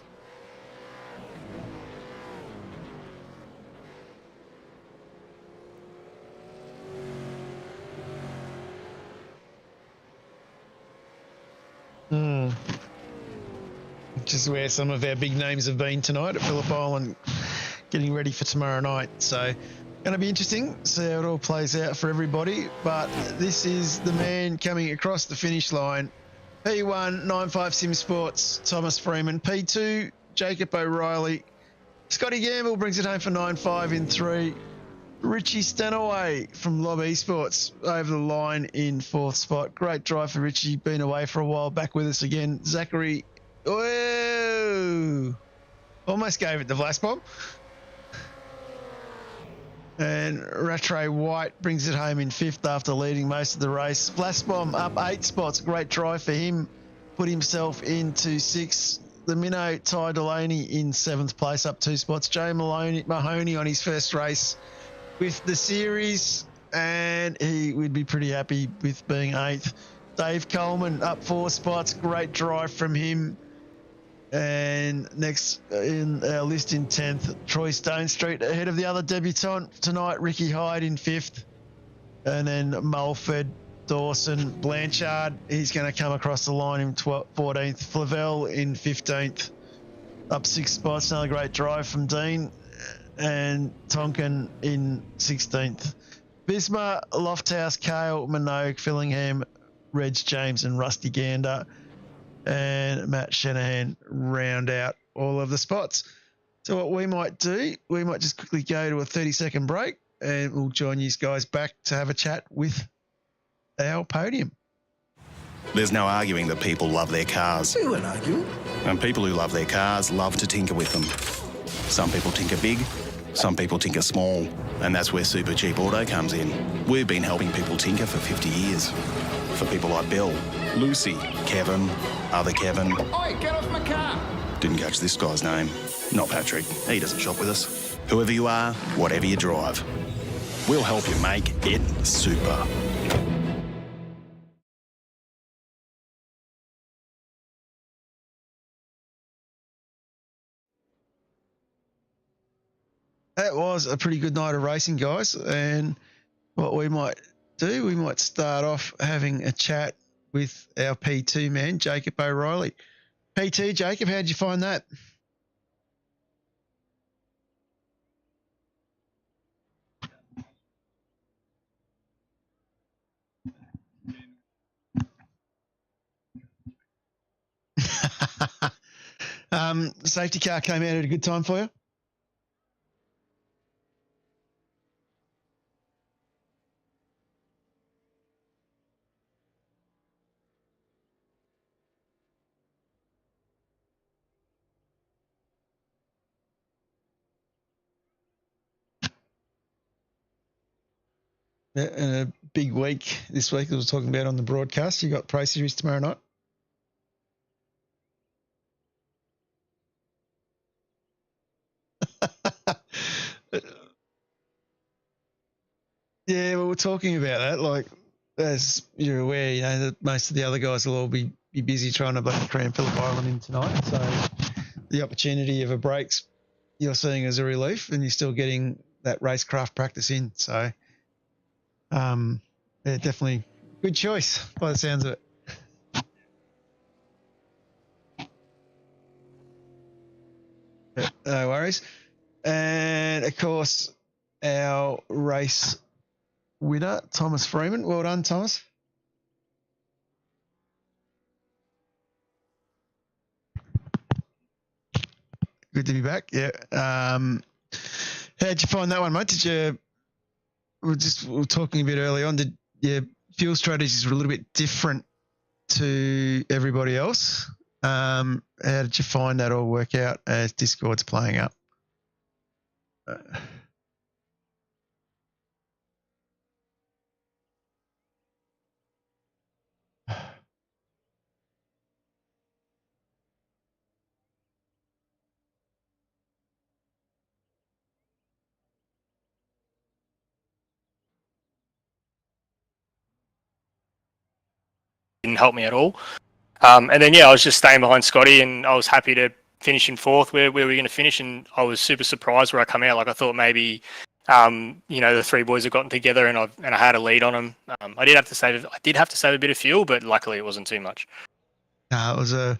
Which is where some of our big names have been tonight at Phillip Island, getting ready for tomorrow night. So going to be interesting, see how it all plays out for everybody. But this is the man coming across the finish line. P1, 95 Sim Sports, Thomas Freeman. P2, Jacob O'Reilly. Scotty Gamble brings it home for 9.5 in 3. Richie Stanaway from Lob Esports over the line in 4th spot. Great drive for Richie, been away for a while, back with us again. Zachary, whoa, almost gave it the Vlas bomb. And Rattray White brings it home in 5th after leading most of the race. Vlasbom up 8 spots. Great try for him. Put himself into 6th. The Minnow Ty Delaney in 7th place, up 2 spots. Joe Mahoney on his first race with the series, and he would be pretty happy with being 8th. Dave Coleman up 4 spots. Great drive from him. And next in our list in 10th, Troy Stone Street ahead of the other debutant tonight, Ricky Hyde in 5th. And then Mulford Dawson. Blanchard, he's going to come across the line in 14th. Flavel in 15th. Up 6 spots. Another great drive from Dean. And Tonkin in 16th. Bismarck, Lofthouse, Kale, Minogue, Fillingham, Reg James and Rusty Gander. And Matt Shanahan round out all of the spots. So what we might do, we might just quickly go to a 30-second break and we'll join you guys back to have a chat with our podium. There's no arguing that people love their cars. We weren't arguing. And people who love their cars love to tinker with them. Some people tinker big, some people tinker small. And that's where Supercheap Auto comes in. We've been helping people tinker for 50 years. For people like Bill, Lucy, Kevin, other Kevin. Oi, get off my car! Didn't catch this guy's name. Not Patrick. He doesn't shop with us. Whoever you are, whatever you drive, we'll help you make it super. That was a pretty good night of racing, guys. And what we might do, we might start off having a chat with our P2 man, Jacob O'Reilly. P2, Jacob, how did you find that? Safety car came out at a good time for you? And a big week this week, as we were talking about on the broadcast. You got Pro Series tomorrow night? Yeah, well, we're talking about that. Like, as you're aware, you know, that most of the other guys will all be busy trying to cram Phillip Island in tonight. So the opportunity of a breaks you're seeing as a relief, and you're still getting that racecraft practice in. So, yeah, definitely good choice by the sounds of it. No worries. And of course, our race winner, Thomas Freeman. Well done, Thomas. Good to be back. Yeah. How'd you find that one, mate? Did you? We were talking a bit early on. Did your fuel strategies were a little bit different to everybody else? How did you find that all work out as Discord's playing up? Didn't help me at all. And then, yeah, I was just staying behind Scotty, and I was happy to finish in fourth where we were going to finish, and I was super surprised where I come out. Like, I thought maybe, the three boys had gotten together and I had a lead on them. I did have to save a bit of fuel, but luckily it wasn't too much. It was a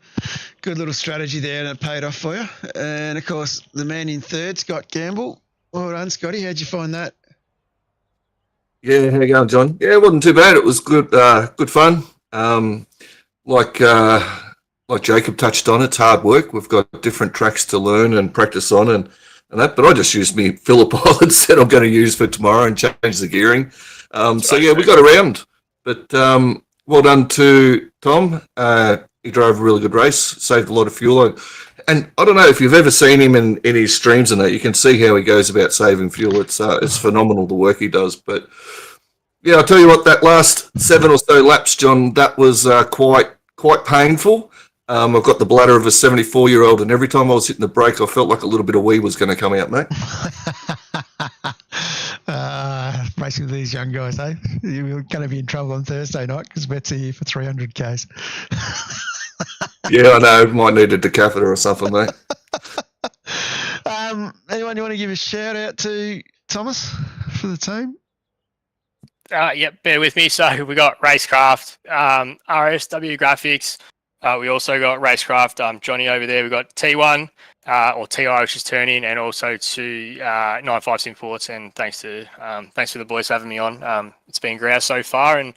good little strategy there, and it paid off for you. And, of course, the man in third, Scott Gamble. Well done, Scotty. How'd you find that? Yeah, how you going, John? Yeah, it wasn't too bad. It was good, good fun. Like Jacob touched on, it's hard work. We've got different tracks to learn and practice on and that, but I just used me Phillip Island set I'm going to use for tomorrow and change the gearing. We got around. But well done to Tom. He drove a really good race, saved a lot of fuel. And I don't know if you've ever seen him in his streams and that, you can see how he goes about saving fuel. It's phenomenal the work he does. But yeah, I'll tell you what, that last 7 or so laps, John, that was quite painful. I've got the bladder of a 74-year-old, and every time I was hitting the brake, I felt like a little bit of wee was going to come out, mate. Racing with these young guys, eh? You're going to be in trouble on Thursday night because Betsy here for 300 Ks. Yeah, I know. Might need a decatheter or something, mate. Anyone you want to give a shout out to, Thomas, for the team? Yep, bear with me. So we got Racecraft, RSW Graphics. We also got Racecraft, Johnny over there. We got T1 or TI, which is turning, and also to 95 Imports. And thanks for the boys for having me on. It's been great so far, and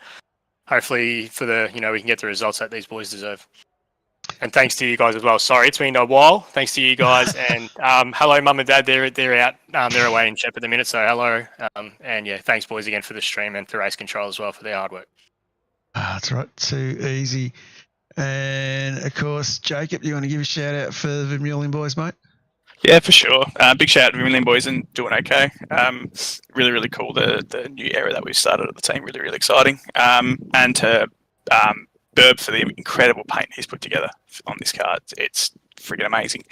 hopefully for we can get the results that these boys deserve. And thanks to you guys as well. Sorry, it's been a while. Thanks to you guys, and hello, mum and dad. They're out. They're away in Shep at the minute, so hello. And yeah, thanks boys again for the stream and to Race Control as well for their hard work. That's right. Too easy. And of course, Jacob, you want to give a shout out for the Vermeulen boys, mate? Yeah, for sure. Big shout out to Vermeulen boys and doing okay. Really, really cool. The new era that we've started at the team, really, really exciting. And to Burb for the incredible paint he's put together on this car. It's freaking amazing.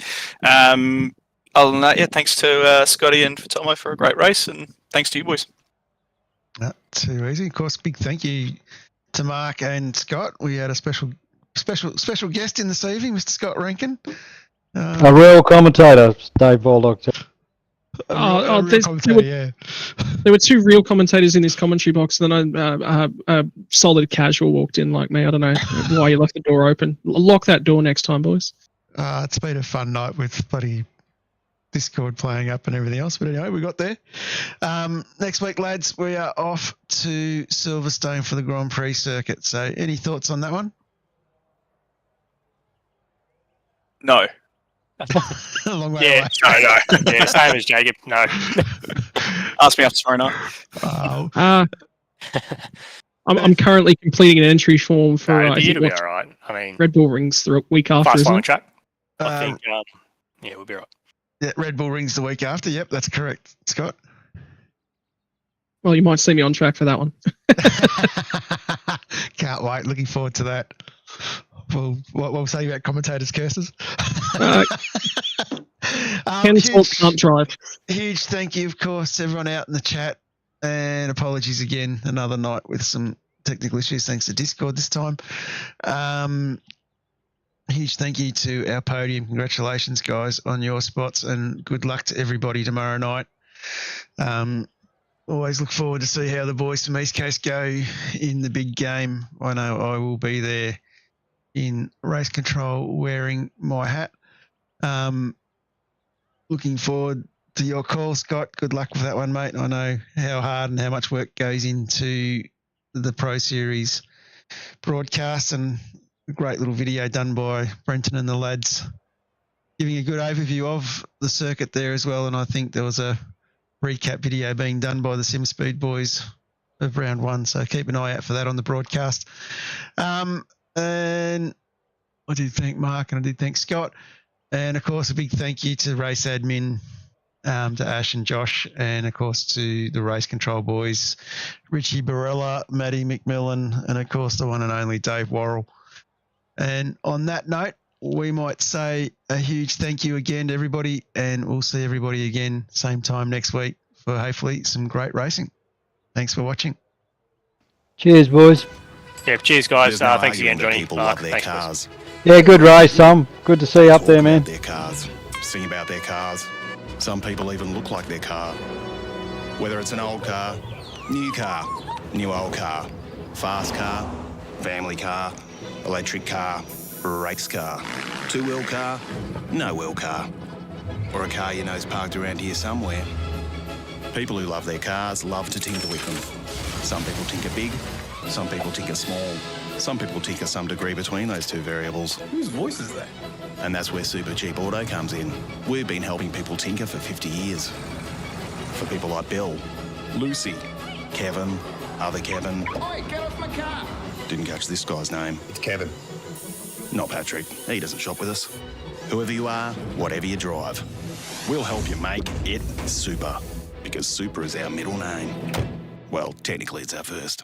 Other than that, yeah, thanks to Scotty and Tomo for a great race, and thanks to you boys. Not too easy. Of course, big thank you to Mark and Scott. We had a special guest in this evening, Mr. Scott Rankin. A real commentator, Dave Baldock. There were two real commentators in this commentary box, and then a solid casual walked in like me. I don't know why you left the door open. Lock that door next time, boys. It's been a fun night with bloody Discord playing up and everything else, but anyway, we got there. Next week, lads, we are off to Silverstone for the Grand Prix circuit. So any thoughts on that one? No. A long way away. No. Yeah, same as Jacob. No. Ask me after tomorrow night. Oh. I'm currently completing an entry form for. It'll be all right. I mean, Red Bull Rings the week after. Fast Isn't line it? track. I think. Yeah, we'll be all right. Yeah, Red Bull Rings the week after. Yep, that's correct, Scott. Well, you might see me on track for that one. Can't wait. Looking forward to that. We'll say about commentators' curses. Can't drive. Huge thank you, of course, to everyone out in the chat. And apologies again, another night with some technical issues thanks to Discord this time. Huge thank you to our podium. Congratulations, guys, on your spots, and good luck to everybody tomorrow night. Always look forward to see how the boys from East Coast go in the big game. I know I will be there in race control wearing my hat. Looking forward to your call, Scott. Good luck with that one, mate. I know how hard and how much work goes into the Pro Series broadcast, and a great little video done by Brenton and the lads giving a good overview of the circuit there as well. And I think there was a recap video being done by the Sim Speed boys of round one. So keep an eye out for that on the broadcast. And I did thank Mark and I did thank Scott. And, of course, a big thank you to race admin, to Ash and Josh, and, of course, to the race control boys, Richie Barella, Matty McMillan, and, of course, the one and only Dave Worrell. And on that note, we might say a huge thank you again to everybody, and we'll see everybody again same time next week for hopefully some great racing. Thanks for watching. Cheers, boys. Yeah, cheers, guys. There's no Thanks again, arguing that Johnny. People Mark, love their thanks, cars. Yeah, good race, Tom. Good to see you up there, Talk man. about their cars, sing about their cars. Some people even look like their car. Whether it's an old car, new old car, fast car, family car, electric car, race car, two-wheel car, no-wheel car, or a car you know's parked around here somewhere. People who love their cars love to tinker with them. Some people tinker big, some people tinker small. Some people tinker some degree between those two variables. Whose voice is that? And that's where Supercheap Auto comes in. We've been helping people tinker for 50 years. For people like Bill, Lucy, Kevin, other Kevin. Oi, get off my car! Didn't catch this guy's name. It's Kevin. Not Patrick. He doesn't shop with us. Whoever you are, whatever you drive, we'll help you make it super. Because super is our middle name. Well, technically it's our first.